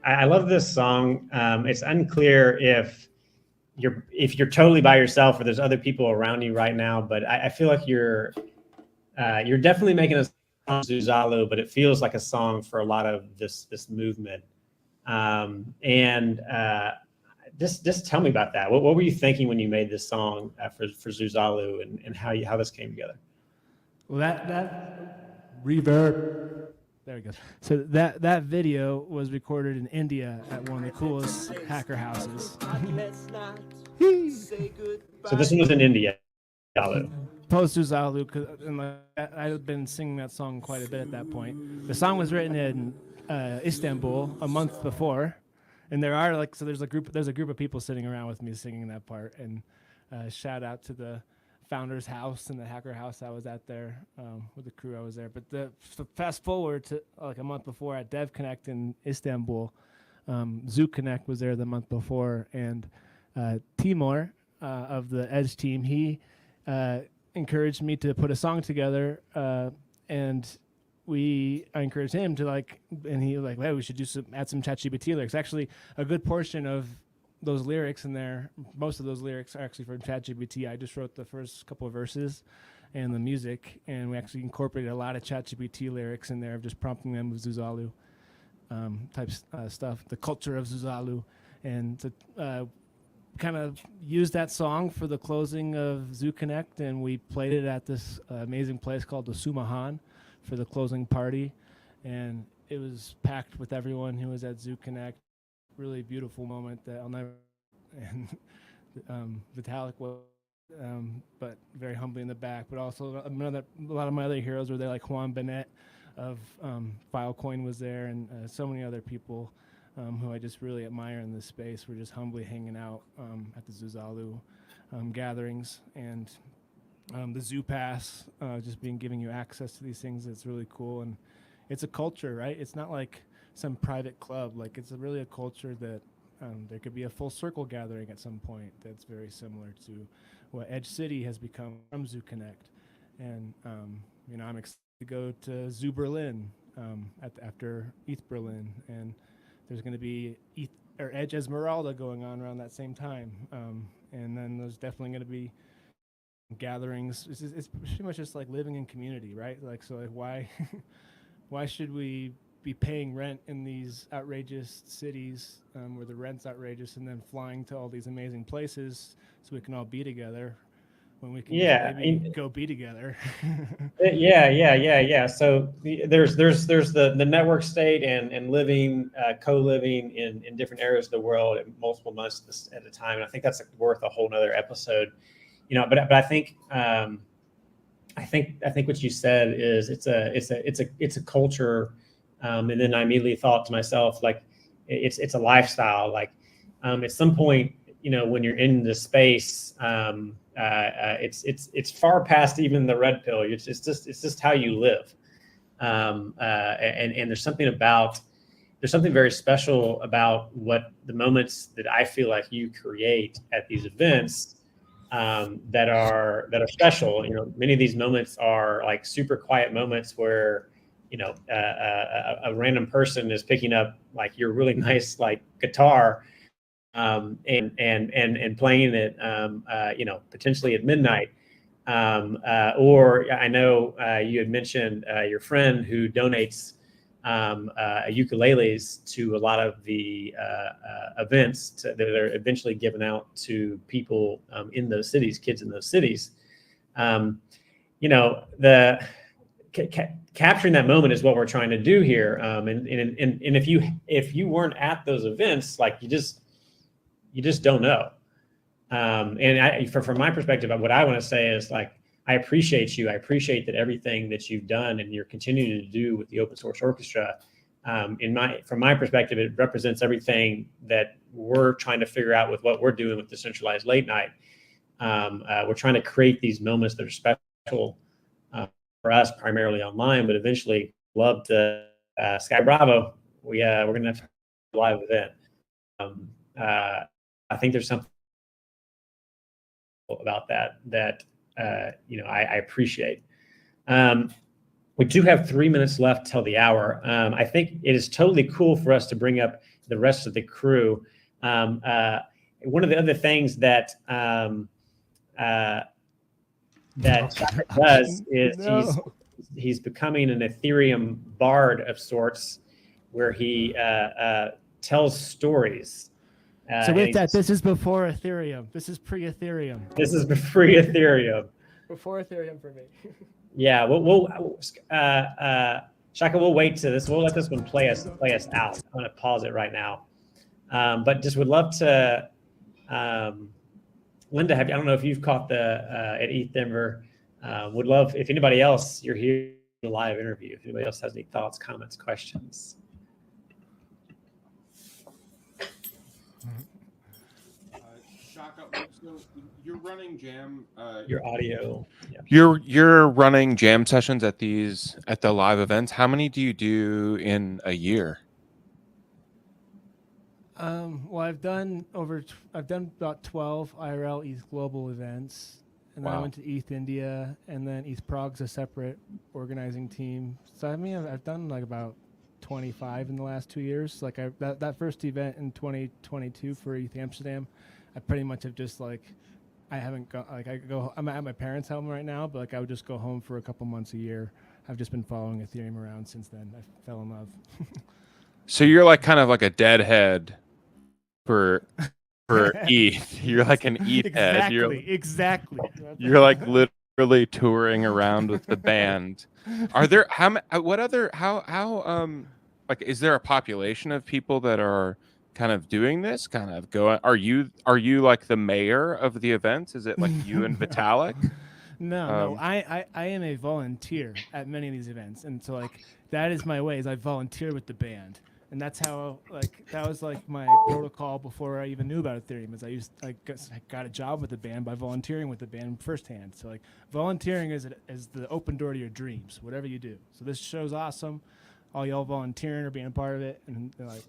I love this song. It's unclear if you're totally by yourself or there's other people around you right now, but I feel like you're definitely making a song Zuzalu, but it feels like a song for a lot of this movement. Just tell me about that. What were you thinking when you made this song for Zuzalu, and how this came together? Well, that reverb. There we go. So that video was recorded in India at one of the coolest hacker houses. So this one was in India. Post Zuzalu, and I've been singing that song quite a bit at that point. The song was written in Istanbul a month before, and there's a group of people sitting around with me singing that part, and Shout out to the Founders House and the Hacker House I was at there with the crew I was there. But fast forward to like a month before at Dev Connect in Istanbul, Zoo Connect was there the month before, and Timur of the Edge team, he encouraged me to put a song together, and I encouraged him to and he was like, "Hey, we should add some ChatGPT lyrics." Actually, a good portion of those lyrics in there, most of those lyrics are actually from ChatGPT. I just wrote the first couple of verses and the music, and we actually incorporated a lot of ChatGPT lyrics in there of just prompting them with Zuzalu type stuff, the culture of Zuzalu, and to kind of used that song for the closing of Zoo Connect, and we played it at this amazing place called the Sumahan for the closing party, and it was packed with everyone who was at Zoo Connect. Really beautiful moment that I'll never. And Vitalik was, but very humbly in the back. But also a lot of my other heroes were there, like Juan Bennett of Filecoin was there, and so many other people who I just really admire in this space. We're just humbly hanging out at the Zuzalu gatherings, and the Zoo Pass, just giving you access to these things. It's really cool, and it's a culture, right? It's not like some private club. Like it's really a culture that there could be a full circle gathering at some point that's very similar to what Edge City has become from Zoo Connect. And I'm excited to go to Zoo Berlin after ETH Berlin, and there's going to be Edge Esmeralda going on around that same time, and then there's definitely going to be gatherings. It's pretty much just like living in community, right? Like, so why should we be paying rent in these outrageous cities where the rent's outrageous, and then flying to all these amazing places so we can all be together when we can maybe go be together? Yeah. So there's the network state and living, co-living in different areas of the world at multiple months at a time. And I think that's worth a whole nother episode, but I think what you said is it's a culture. And then I immediately thought to myself, like, it's a lifestyle. Like, at some point, when you're in the space, it's far past even the red pill. It's just how you live. And there's something very special about what the moments that I feel like you create at these events that are special. Many of these moments are like super quiet moments where a random person is picking up like your really nice like guitar and playing it potentially at midnight, or I know you had mentioned your friend who donates ukuleles to a lot of the events that are eventually given out to people in those cities, kids in those cities. Capturing that moment is what we're trying to do here. And if you weren't at those events, like you just don't know. And from my perspective, what I want to say is, like, I appreciate you. I appreciate that everything that you've done and you're continuing to do with the Open Source Orchestra. From my perspective, it represents everything that we're trying to figure out with what we're doing with Decentralized Late Night. We're trying to create these moments that are special for us, primarily online, but eventually love to Sky Bravo. We're going to have a live event. I think there's something about that I appreciate. We do have 3 minutes left till the hour. I think it is totally cool for us to bring up the rest of the crew. One of the other things that Chaka does is he's becoming an Ethereum bard of sorts, where he tells stories. So with that, this is before Ethereum. This is pre-Ethereum. This is pre-Ethereum. Before Ethereum for me. Yeah, Shaka, we'll wait to this. We'll let this one play us out. I'm gonna pause it right now. But just would love to, Linda, I don't know if you've caught the at ETH Denver. Would love if anybody else, you're here in a live interview. If anybody else has any thoughts, comments, questions. Shaka, oops, You're running jam. Your audio. Yeah. You're running jam sessions at the live events. How many do you do in a year? Well, I've done about 12 IRL East Global events, and then I Wow. went to East India, and then East Prague's a separate organizing team. So I mean, I've done like about 25 in the last 2 years. Like that first event in 2022 for East Amsterdam, I pretty much have just like I haven't got like I'm at my parents' home right now, but like I would just go home for a couple months a year. I've just been following Ethereum around since then. I fell in love. So you're like kind of like a deadhead for ETH. You're like an ETH head. Exactly. You're like literally touring around with the band. Are there like is there a population of people that are kind of doing this? Kind of going? Are you like the mayor of the events? Is it like you and Vitalik? No. I am a volunteer at many of these events, and so like that is my way. Is I volunteer with the band, and that's how like that was like my protocol before I even knew about Ethereum. Is I got a job with the band by volunteering with the band firsthand. So like volunteering is the open door to your dreams, whatever you do. So this show's awesome. All y'all volunteering or being a part of it, and like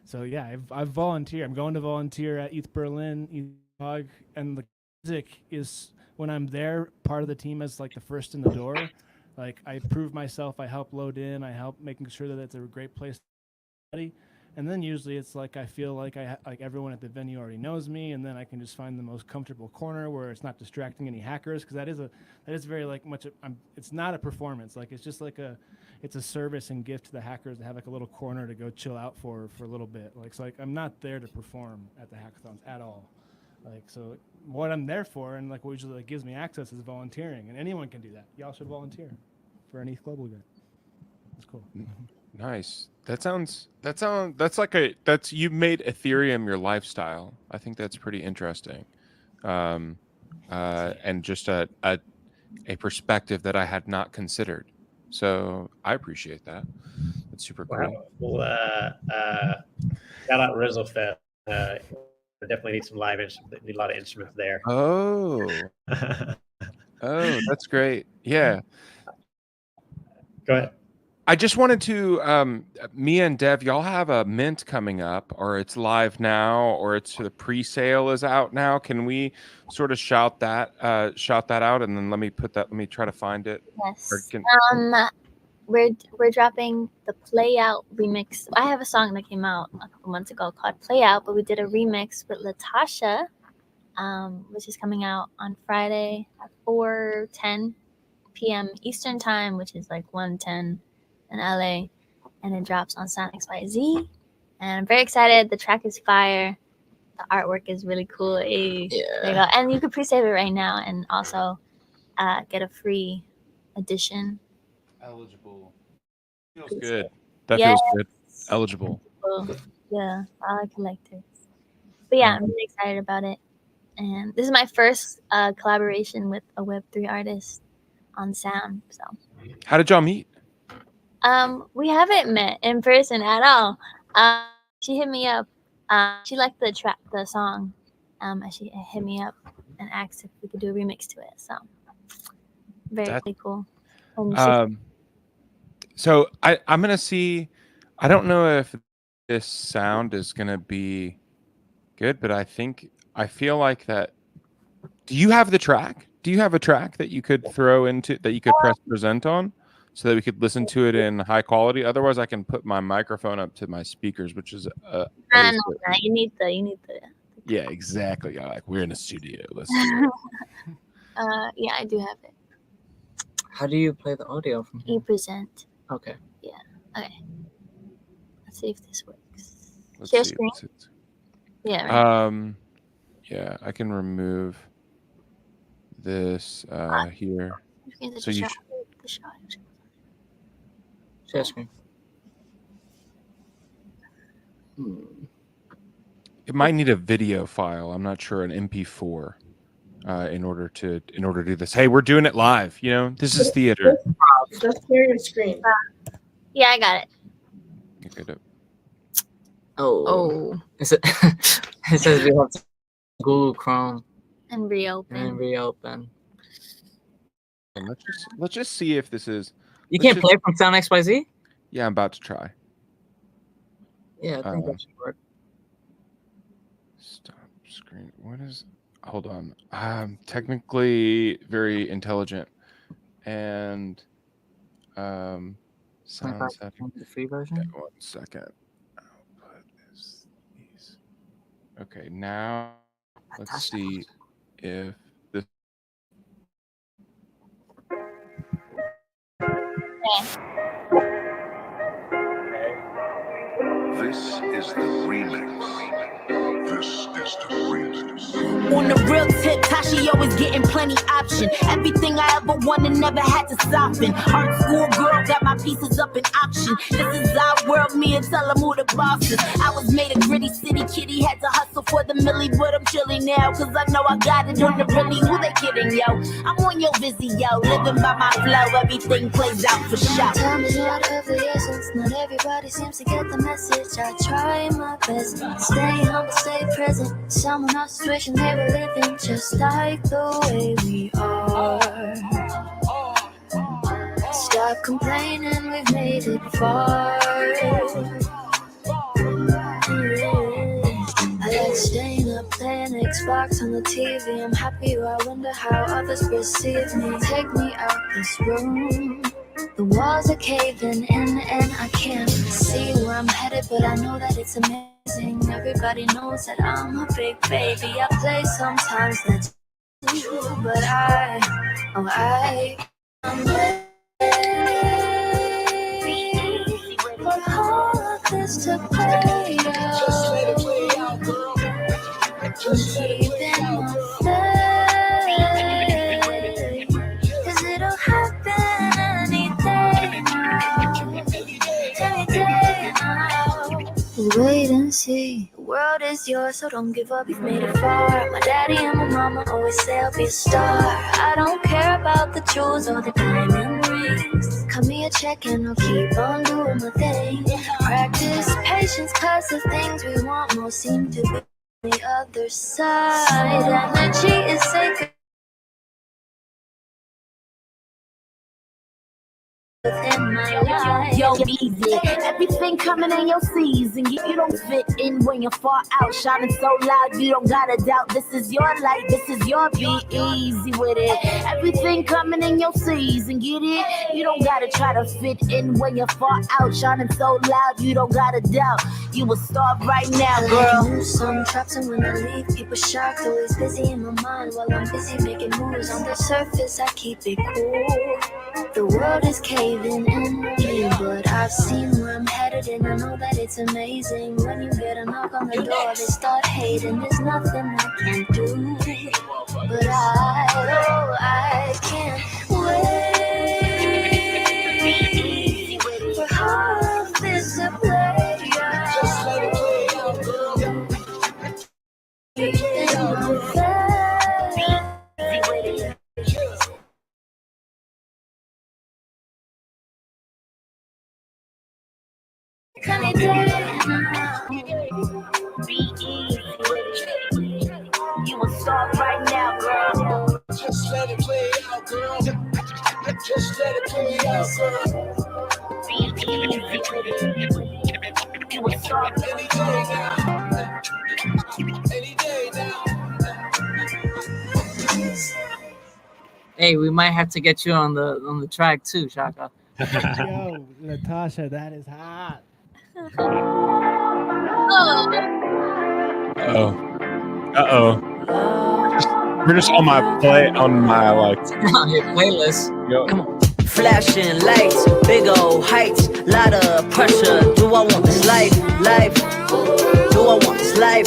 so yeah, I've volunteered. I'm going to volunteer at ETH Berlin, ETH Prague, and the music is. When I'm there, part of the team is like the first in the door. Like I prove myself, I help load in, I help making sure that it's a great place to study. And then usually it's like I feel like like everyone at the venue already knows me, and then I can just find the most comfortable corner where it's not distracting any hackers, because that is very like much. It's not a performance. Like it's just like it's a service and gift to the hackers to have like a little corner to go chill out for a little bit. Like so like I'm not there to perform at the hackathons at all. Like so what I'm there for and like what usually like gives me access is volunteering, and anyone can do that. Y'all should volunteer for an ETH Global event. That's cool. Nice. That's you've made Ethereum your lifestyle. I think that's pretty interesting. And just a perspective that I had not considered. So I appreciate that. That's super cool. Well, shout out Rizzlefest. I definitely need some live instruments. Need a lot of instruments there. Oh, that's great. Yeah. Go ahead. I just wanted to, Mia and Dev, y'all have a mint coming up, or it's live now, or it's the pre-sale is out now. Can we sort of shout that out, and then let me try to find it. Yes. We're dropping the Play Out remix. I have a song that came out a couple months ago called Play Out, but we did a remix with Latasha, which is coming out on Friday at 4:10 p.m. Eastern time, which is like 1:10 in LA, and it drops on Sound0x. And I'm very excited. The track is fire. The artwork is really cool. Hey, Yeah. there you go. And you can pre-save it right now and also get a free edition. Eligible. Feels good. That feels good. Eligible. Yeah, I like collectors. But yeah, I'm really excited about it. And this is my first collaboration with a Web3 artist on sound. So How did y'all meet? we haven't met in person at all. She hit me up. She liked the song. And she hit me up and asked if we could do a remix to it. So very cool. And So I'm gonna see. I don't know if this sound is gonna be good, but I feel like that. Do you have the track? Do you have a track that you could throw into that you could press present on, so that we could listen to it in high quality? Otherwise, I can put my microphone up to my speakers, which is no, you need the. Yeah, exactly. Like we're in a studio. Let's do it. Yeah, I do have it. How do you play the audio from here? You present. Okay. Yeah. Okay. Let's see if this works. Let's Share see, screen. let's see. Yeah. Right. Yeah, I can remove this here. So you Share screen. it might need a video file. I'm not sure, an MP4 in order to do this. Hey, we're doing it live. You know, this is theater. Just share your screen. Yeah, I got it. Okay, Oh. It says we have Google Chrome. And reopen. and reopen. And let's just see if this is. You let's can't just- play from Sound XYZ? Yeah, I'm about to try. Yeah, I think that should work. Stop screen. What is? Hold on. I'm technically very intelligent, and sound 25 setting. the free version. Okay, 1 second. Output is these. Okay, now let's see if this. This is the remix. This is the remix. On the real tip, Tashi always getting plenty option. Everything I ever wanted never had to soften. Art school girl got my pieces up in auction. This is our world, me and tell them who the boss is. I was made a gritty city kitty, had to hustle for the millie, but I'm chilling now. Cause I know I got it on the really. Who they kidding, yo? I'm on your busy, yo. Living by my flow, everything plays out for show. Time is not of the essence. Not everybody seems to get the message. I try my best. Stay humble, stay present. Someone else's situation they were living just like the way we are. Stop complaining, we've made it far. I like staying up playing Xbox on the TV. I'm happy, I wonder how others perceive me. Take me out this room. The walls are caving in and I can't see where I'm headed, but I know that it's amazing. Everybody knows that I'm a big baby. I play sometimes, that's true, but I'm ready for all of this to play out. Just let it play out, girl. Just let it play out, girl. Cause it'll happen any day now. Wait and see. The world is yours, so don't give up. You've made it far. My daddy and my mama always say I'll be a star. I don't care about the jewels or the diamond rings. Cut me a check and I'll keep on doing my thing. Practice patience, cause the things we want most seem to be on the other side. Energy is sacred within my life. Yo, easy. Everything coming in your season. You don't fit in when you fall out. Shining so loud, you don't gotta doubt. This is your light, this is your beat. Easy with it. Everything coming in your season. Get it? You don't gotta try to fit in when you fall out. Shining so loud, you don't gotta doubt. You a star right now, girl. Move some traps and when I leave, people shocked. Always busy in my mind while I'm busy making moves. On the surface, I keep it cool. The world is caving in me, but I've seen where I'm headed and I know that it's amazing. When you get a knock on the door, they start hating. There's nothing I can do, but I can't wait for all of this to play out. Just let it play out, girl. Any day now. Be easy with it. You a star right now, girl. Just let it play out, girl. Just let it play out, girl. Be easy with it. You a star Any day now. Any day now. Hey, we might have to get you on the track too, Shaka. Yo, Natasha, that is hot. We're just on my like. Your playlist. Yo, Come on. Flashing lights, big old heights, lot of pressure. Do I want this life? Do I want this life?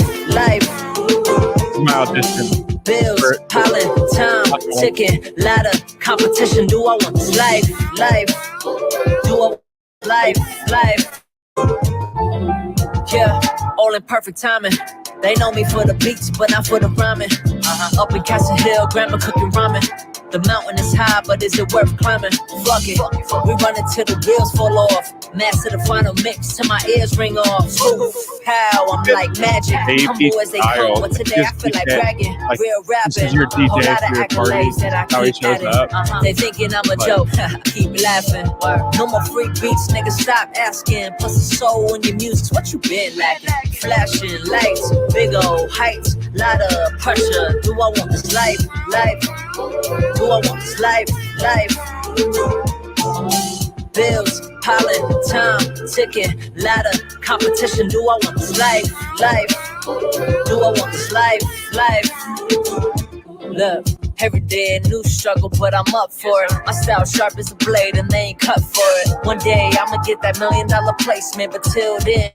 my audition. Bills piling, time ticking, lot of competition. Do I want this life? Do I life? Yeah, all in perfect timing. They know me for the beats, but not for the rhyming. Up in Castle Hill, grandma cooking ramen. The mountain is high, but is it worth climbing? Fuck it. We run until the wheels fall off. Master the final mix till my ears ring off. Oof, how I'm like magic. Humble as they come, but today I feel like bragging. Real This is rapping. your Whole DJ lot of for your party. accolades that I How he keep shows adding. up. They thinking I'm a But- joke. Keep laughing. No more free beats, nigga. Stop asking. Plus the soul in your music's what you been lacking. Flashing lights, big old heights, lot of pressure. Do I want this life? Life? Do I want this life? Life? Bills piling, time ticking, lot of competition. Do I want this life? Life? Do I want this life? Life? Look, every day a new struggle, but I'm up for it. My style sharp as a blade and they ain't cut for it. One day I'ma get that $1 million placement, but till then,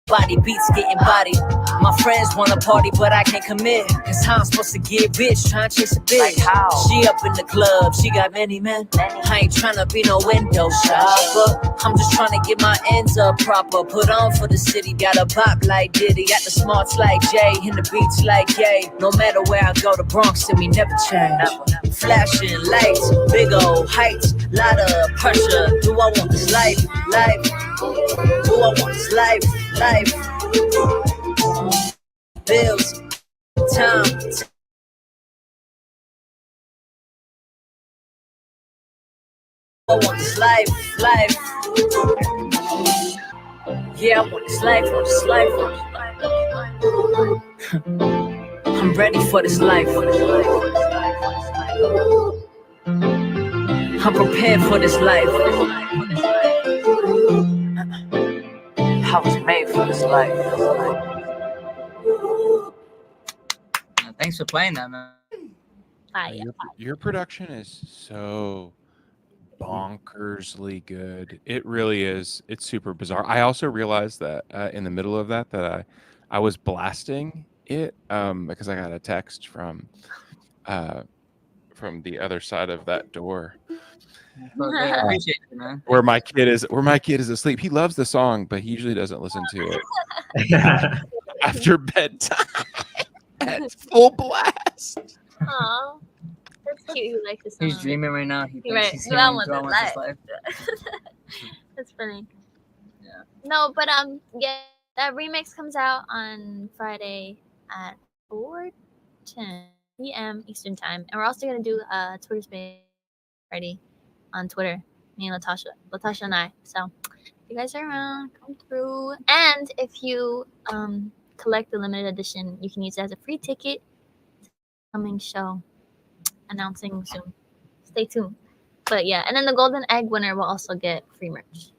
body beats getting bodied. My friends wanna party, but I can't commit. Cause how I'm supposed to get rich, trying to chase a bitch. Like how? She up in the club, she got many men. I ain't tryna be no window shopper. I'm just tryna get my ends up proper. Put on for the city, got a bop like Diddy. Got the smarts like Jay, and the beats like Ye. No matter where I go, the Bronx to me never change. Flashing lights, big old heights, lot of pressure. Do I want this life? Life? Do I want this life? Life? Bills, time. I want this life, life. Yeah, I want this life, want this life, want this life. I'm ready for this life. I'm prepared for this life. I was made for this life. Thanks for playing that, man. Your production is so bonkersly good. It really is. It's super bizarre. I also realized that in the middle of that I was blasting it because I got a text from the other side of that door. I appreciate it, man. Where my kid is asleep. He loves the song, but he usually doesn't listen to it after bedtime. At full blast. Aw, that's cute. You like this song. He's dreaming right now. He thinks Right. he's So hearing that one's Do I Want This Life. That's funny. Yeah. No, but yeah, that remix comes out on Friday at 4:10 p.m. Eastern time, and we're also gonna do Twitter Space Friday on Twitter. Me and Latasha and I. So if you guys are around, come through. And if you collect the limited edition, you can use it as a free ticket. Coming show announcing soon. Stay tuned. But yeah, and then the golden egg winner will also get free merch.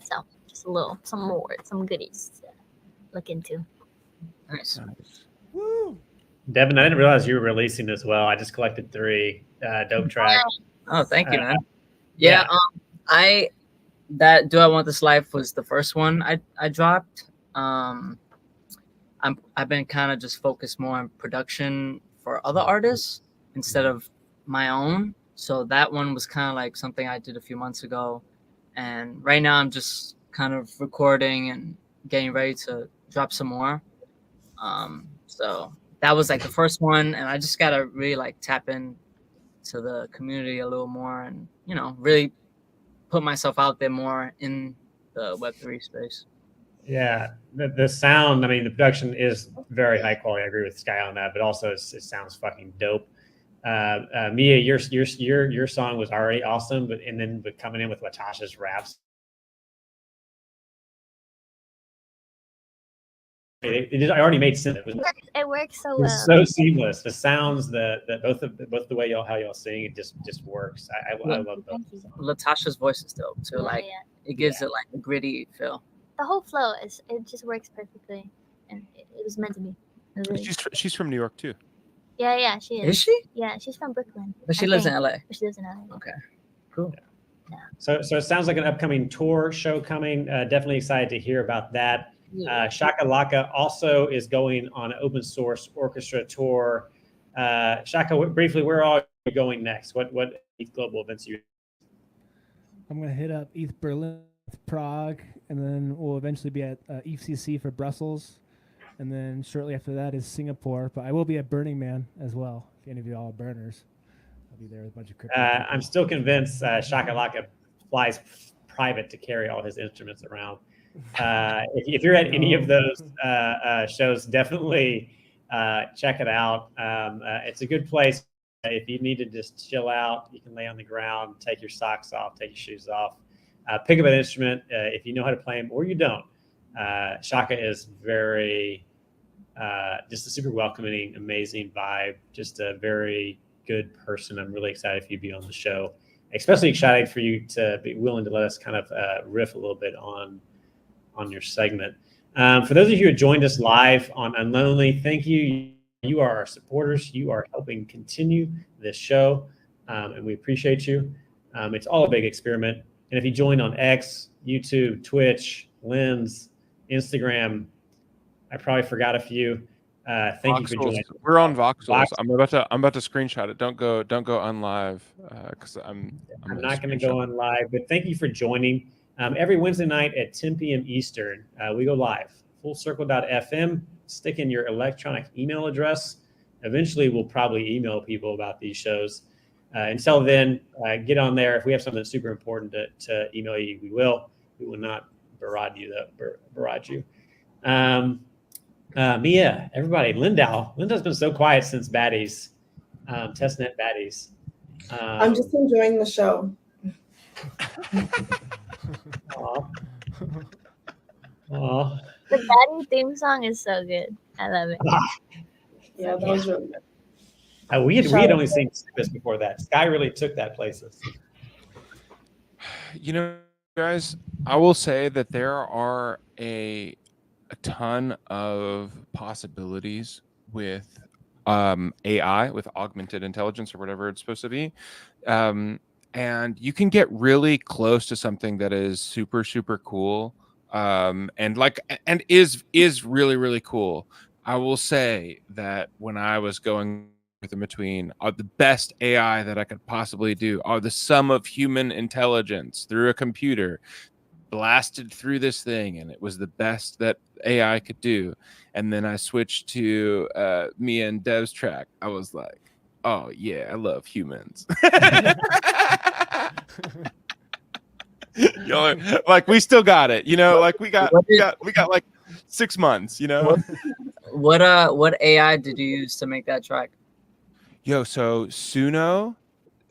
So just some goodies to look into. Nice. Devin, I didn't realize you were releasing as well. I just collected 3 dope tracks. Oh, thank you, man. Yeah, that Do I Want This Life was the first one I dropped. I've been kind of just focused more on production for other artists instead of my own. So that one was kind of like something I did a few months ago. And right now I'm just kind of recording and getting ready to drop some more. So that was like the first one. And I just got to really like tap in to the community a little more and, you know, really put myself out there more in the Web3 space. Yeah, the sound, I mean, the production is very high quality. I agree with Sky on that, but also it sounds fucking dope. Mia, your song was already awesome, but coming in with Latasha's raps, it already made sense. It works so It well. was so seamless. The sounds, both the way how y'all sing, it just works. I love both. Latasha's voice is dope too. Yeah, it gives it like a gritty feel. The whole flow it just works perfectly, and it was meant to be. She's from New York too. Yeah, she is. Is she? Yeah, she's from Brooklyn. But she I lives in think. LA. But she lives in LA. Okay, cool. Yeah. So it sounds like an upcoming tour show coming. Definitely excited to hear about that. Yeah. Shaka Laka also is going on an open source orchestra tour. Shaka, briefly, where are you going next? What global events are you? I'm gonna hit up ETH Berlin, Prague, and then we'll eventually be at EFCC for Brussels, and then shortly after that is Singapore. But I will be at Burning Man as well. If any of you all are burners, I'll be there with a bunch of crypto. I'm still convinced Shaka Laka flies private to carry all his instruments around. If you're at any of those shows, definitely check it out. It's a good place. If you need to just chill out, you can lay on the ground, take your socks off, take your shoes off, pick up an instrument if you know how to play them or you don't. Shaka is very just a super welcoming, amazing vibe, just a very good person. I'm really excited for you to be on the show, especially excited for you to be willing to let us kind of riff a little bit on your segment. For those of you who joined us live on Unlonely, thank you. You are our supporters. You are helping continue this show, and we appreciate you. It's all a big experiment. And if you joined on X, YouTube, Twitch, Lens, Instagram, I probably forgot a few. Thank you for joining. We're on Voxels. I'm about to screenshot it. Don't go on live because I'm not going to go on live, but thank you for joining. Every Wednesday night at 10 p.m. Eastern, we go live. Fullcircle.fm. Stick in your electronic email address. Eventually, we'll probably email people about these shows. Until then, get on there. If we have something super important to email you, we will. We will not barrage you. Mia, everybody, Linda's been so quiet since Baddies, Testnet Baddies. I'm just enjoying the show. Aw. The Baddie theme song is so good. I love it. Yeah, that was really good. We had only seen this before that. Sky really took that places. You know, guys, I will say that there are a ton of possibilities with AI, with augmented intelligence or whatever it's supposed to be. And you can get really close to something that is super, super cool. And is really, really cool. I will say that when I was going in between, the best AI that I could possibly do are the sum of human intelligence through a computer blasted through this thing, and it was the best that AI could do. And then I switched to Mia and Dev's track. I was like, oh yeah, I love humans. Y'all are, like, we still got it, you know, like we got like 6 months, you know. What AI did you use to make that track? Yo, so Suno,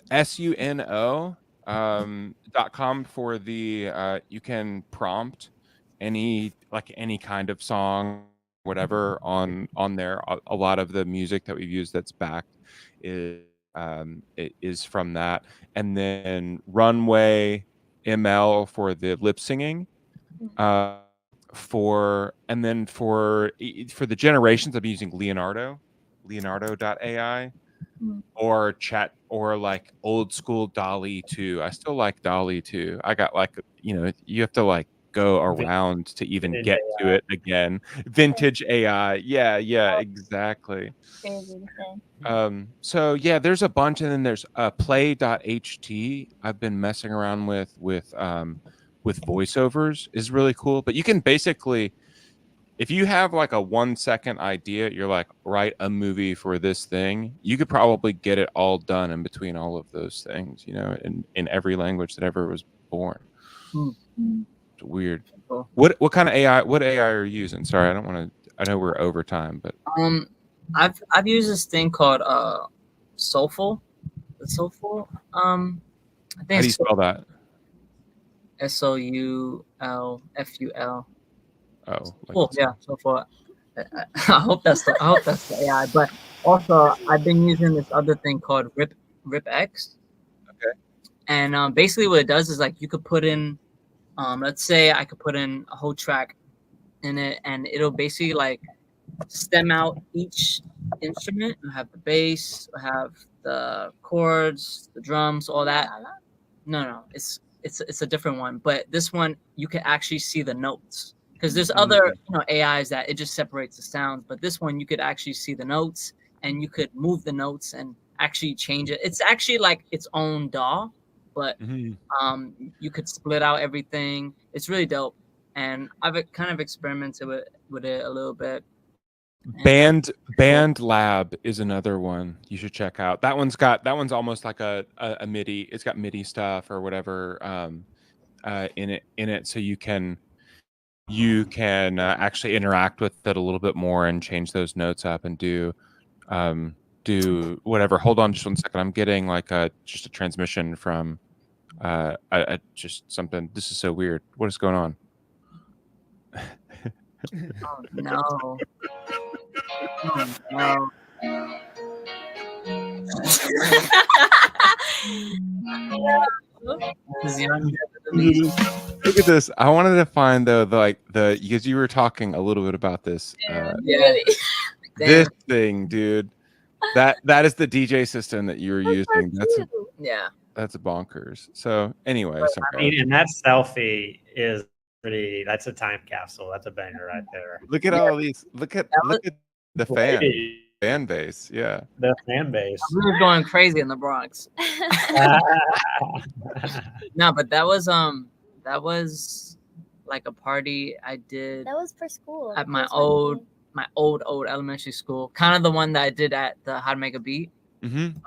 SUNO .com for the you can prompt any kind of song, whatever on there. A lot of the music that we've used that's backed is from that. And then Runway ML for the lip singing. For the generations, I'm using Leonardo.ai or chat or like old school DALL-E 2. I still like DALL-E 2. I got like, you know, you have to like go around to even get to it again. Vintage AI. Yeah, exactly. So yeah, there's a bunch, and then there's play.ht. I've been messing around with voiceovers is really cool. But you can basically, if you have like a 1 second idea, you're like, write a movie for this thing, you could probably get it all done in between all of those things, you know, in every language that ever was born. It's weird. Cool. What kind of AI? What AI are you using? Sorry, I don't want to. I know we're over time, but I've used this thing called Soulful. Soulful. I think. How do you spell that? SOULFUL. Oh, Cool. Yeah. Soulful. I hope that's the AI. But also, I've been using this other thing called RipX. Okay. And basically, what it does is like you could put in, let's say I could put in a whole track in it, and it'll basically like stem out each instrument. I have the bass, I have the chords, the drums, all that. No, it's a different one. But this one, you can actually see the notes. Because there's other AIs that it just separates the sounds, but this one you could actually see the notes, and you could move the notes and actually change it. It's actually like its own DAW, but you could split out everything. It's really dope, and I've kind of experimented with it a little bit. Band Lab is another one you should check out. That one's almost like a MIDI. It's got MIDI stuff or whatever in it, so you can actually interact with it a little bit more and change those notes up and do whatever. Hold on just one second. I'm getting like just a transmission from just something. This is so weird. What is going on? Oh no. Oh no. This is young. Look at this. I wanted to find because you were talking a little bit about this. Yeah. This thing, dude. That is the DJ system that you were using. That's bonkers. So anyway, I mean, and that selfie is pretty. That's a time capsule. That's a banger right there. Look at all these. Look at the fan base. Yeah, the fan base. We were going crazy in the Bronx. No, but that was like a party I did. That was for school. At my old elementary school. Kind of the one that I did at the How to Make a Beat. Mm-hmm.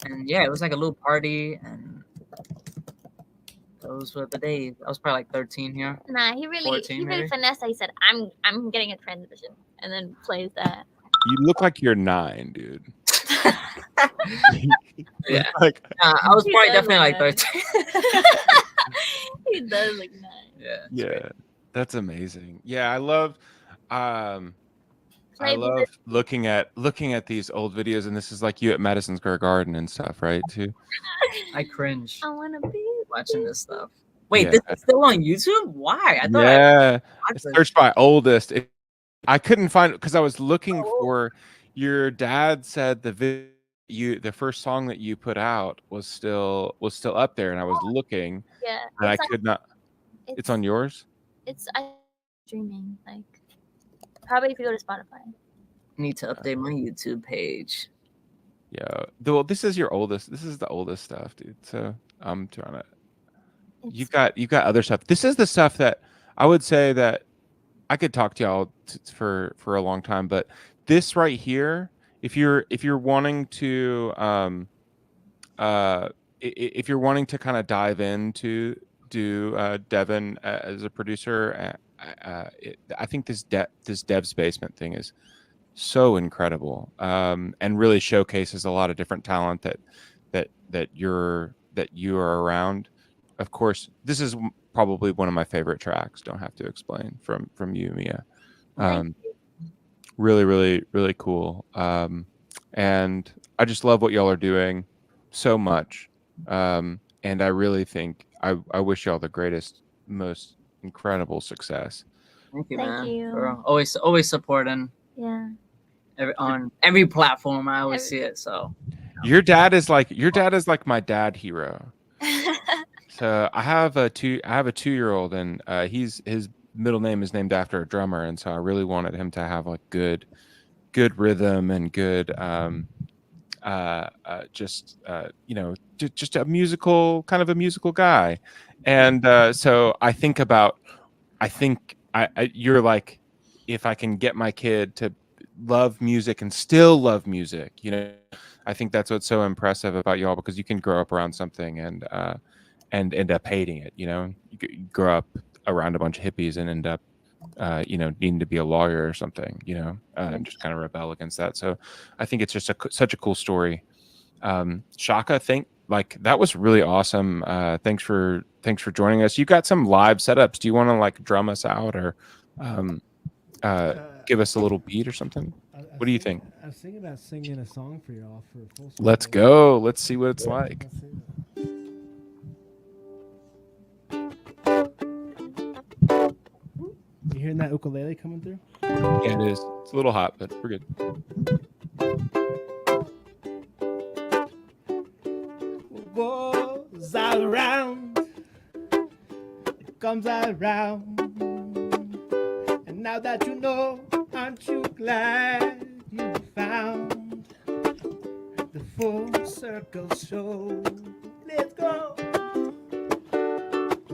And yeah, it was like a little party, and those were the days. I was probably like 13 here. Nah, he really finessed. He said, "I'm getting a transmission," and then plays that. You look like you're 9, dude. Yeah. I was probably definitely like 13. He does look 9. Yeah. Great. That's amazing. Yeah, I love looking at these old videos, and this is like you at Madison Square Garden and stuff, right? Too. I cringe. I want to be watching this stuff. Wait, this is still on YouTube? Why? I thought I searched by oldest. I couldn't find it because I was looking for. Your dad said the first song that you put out was still up there, and I was looking. Yeah. And I could not. It's on yours. It's streaming, like probably if you go to Spotify. Need to update my YouTube page. Yeah. Well, this is your oldest. This is the oldest stuff, dude. So I'm trying to. You've got other stuff. This is the stuff that I would say that I could talk to y'all for a long time, but this right here, if you're wanting to if you're wanting to kind of dive into Devan as a producer, I think this Dev's Basement thing is so incredible, and really showcases a lot of different talent that you are around. Of course, this is probably one of my favorite tracks. Don't have to explain from you, Mia. Really, really, really cool. And I just love what y'all are doing so much. And I really think I wish y'all the greatest, most incredible success. Thank you, Thank man. you. For always supporting. Yeah. On every platform, I always see it. So your dad is like my dad hero. So I have a 2-year-old, and his middle name is named after a drummer, and so I really wanted him to have like good rhythm and good just a musical guy. And so I think you're like, if I can get my kid to love music and still love music, I think that's what's so impressive about y'all, because you can grow up around something and end up hating it. You grow up around a bunch of hippies and end up needing to be a lawyer or something, and just kind of rebel against that. So I think it's just such a cool story. Shaka, that was really awesome. Thanks for joining us. You got some live setups. Do you want to like drum us out or give us a little beat or something? What do you think? I was thinking about singing a song for y'all for full song. Let's go. Let's see what it's like. You hearing that ukulele coming through? Yeah, it is. It's a little hot, but we're good. Goes all around, comes all around. And now that you know, aren't you glad you found the full circle show? Let's go.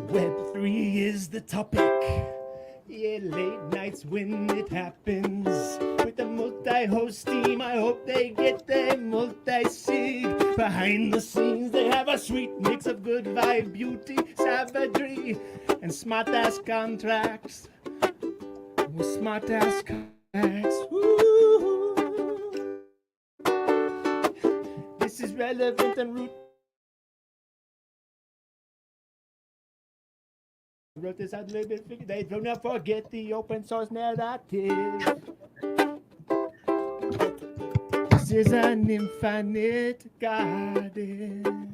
Web3 is the topic. Yeah, late nights when it happens. With the multi-host team, I hope they get their multi-sig. Behind the scenes, they have a sweet mix of good vibe, beauty, savagery, and smart-ass contracts. With smart-ass contracts. Woo. This is relevant and root. Wrote this out a little bit. They don't not forget the open source narrative. This is an infinite garden.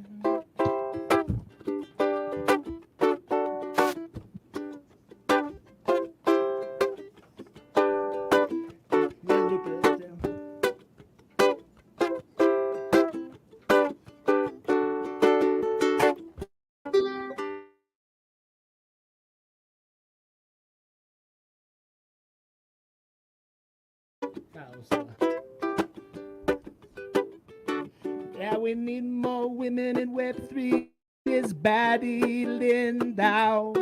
Yeah, we need more women in Web3. Is Baddie Lindau.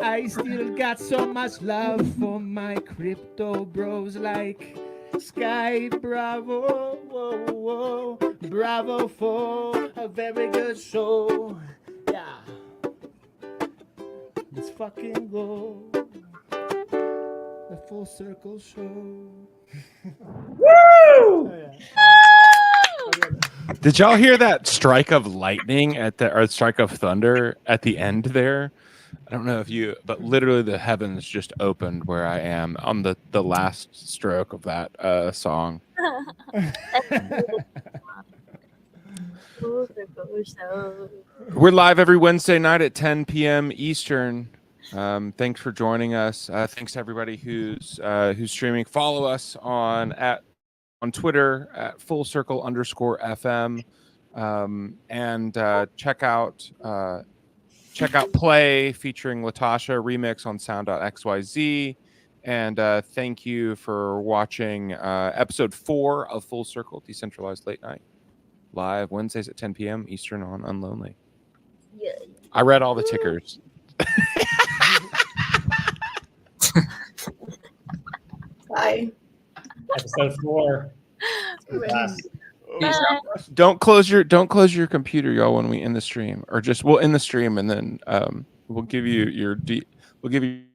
I still got so much love for my crypto bros like Sky Bravo. Whoa, whoa. Bravo for a very good show. Yeah. Let's fucking go. The Full Circle Show. Woo! Did y'all hear that strike of lightning or strike of thunder at the end there? I don't know if you, but literally the heavens just opened where I am on the last stroke of that song. We're live every Wednesday night at 10 p.m. Eastern. Thanks for joining us. Thanks to everybody who's streaming. Follow us on Twitter at @fullcircle_FM, and check out Play featuring Latasha remix on sound.xyz. And thank you for watching episode 4 of Full Circle Decentralized Late Night, live Wednesdays at 10 p.m. Eastern on Unlonely. Yeah. I read all the tickers. Bye. Episode 4. Don't close your computer, y'all, when we end the stream, or just we'll end the stream and then we'll give you